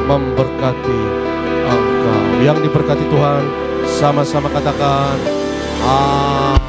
memberkati engkau. Yang diberkati Tuhan sama-sama katakan amin.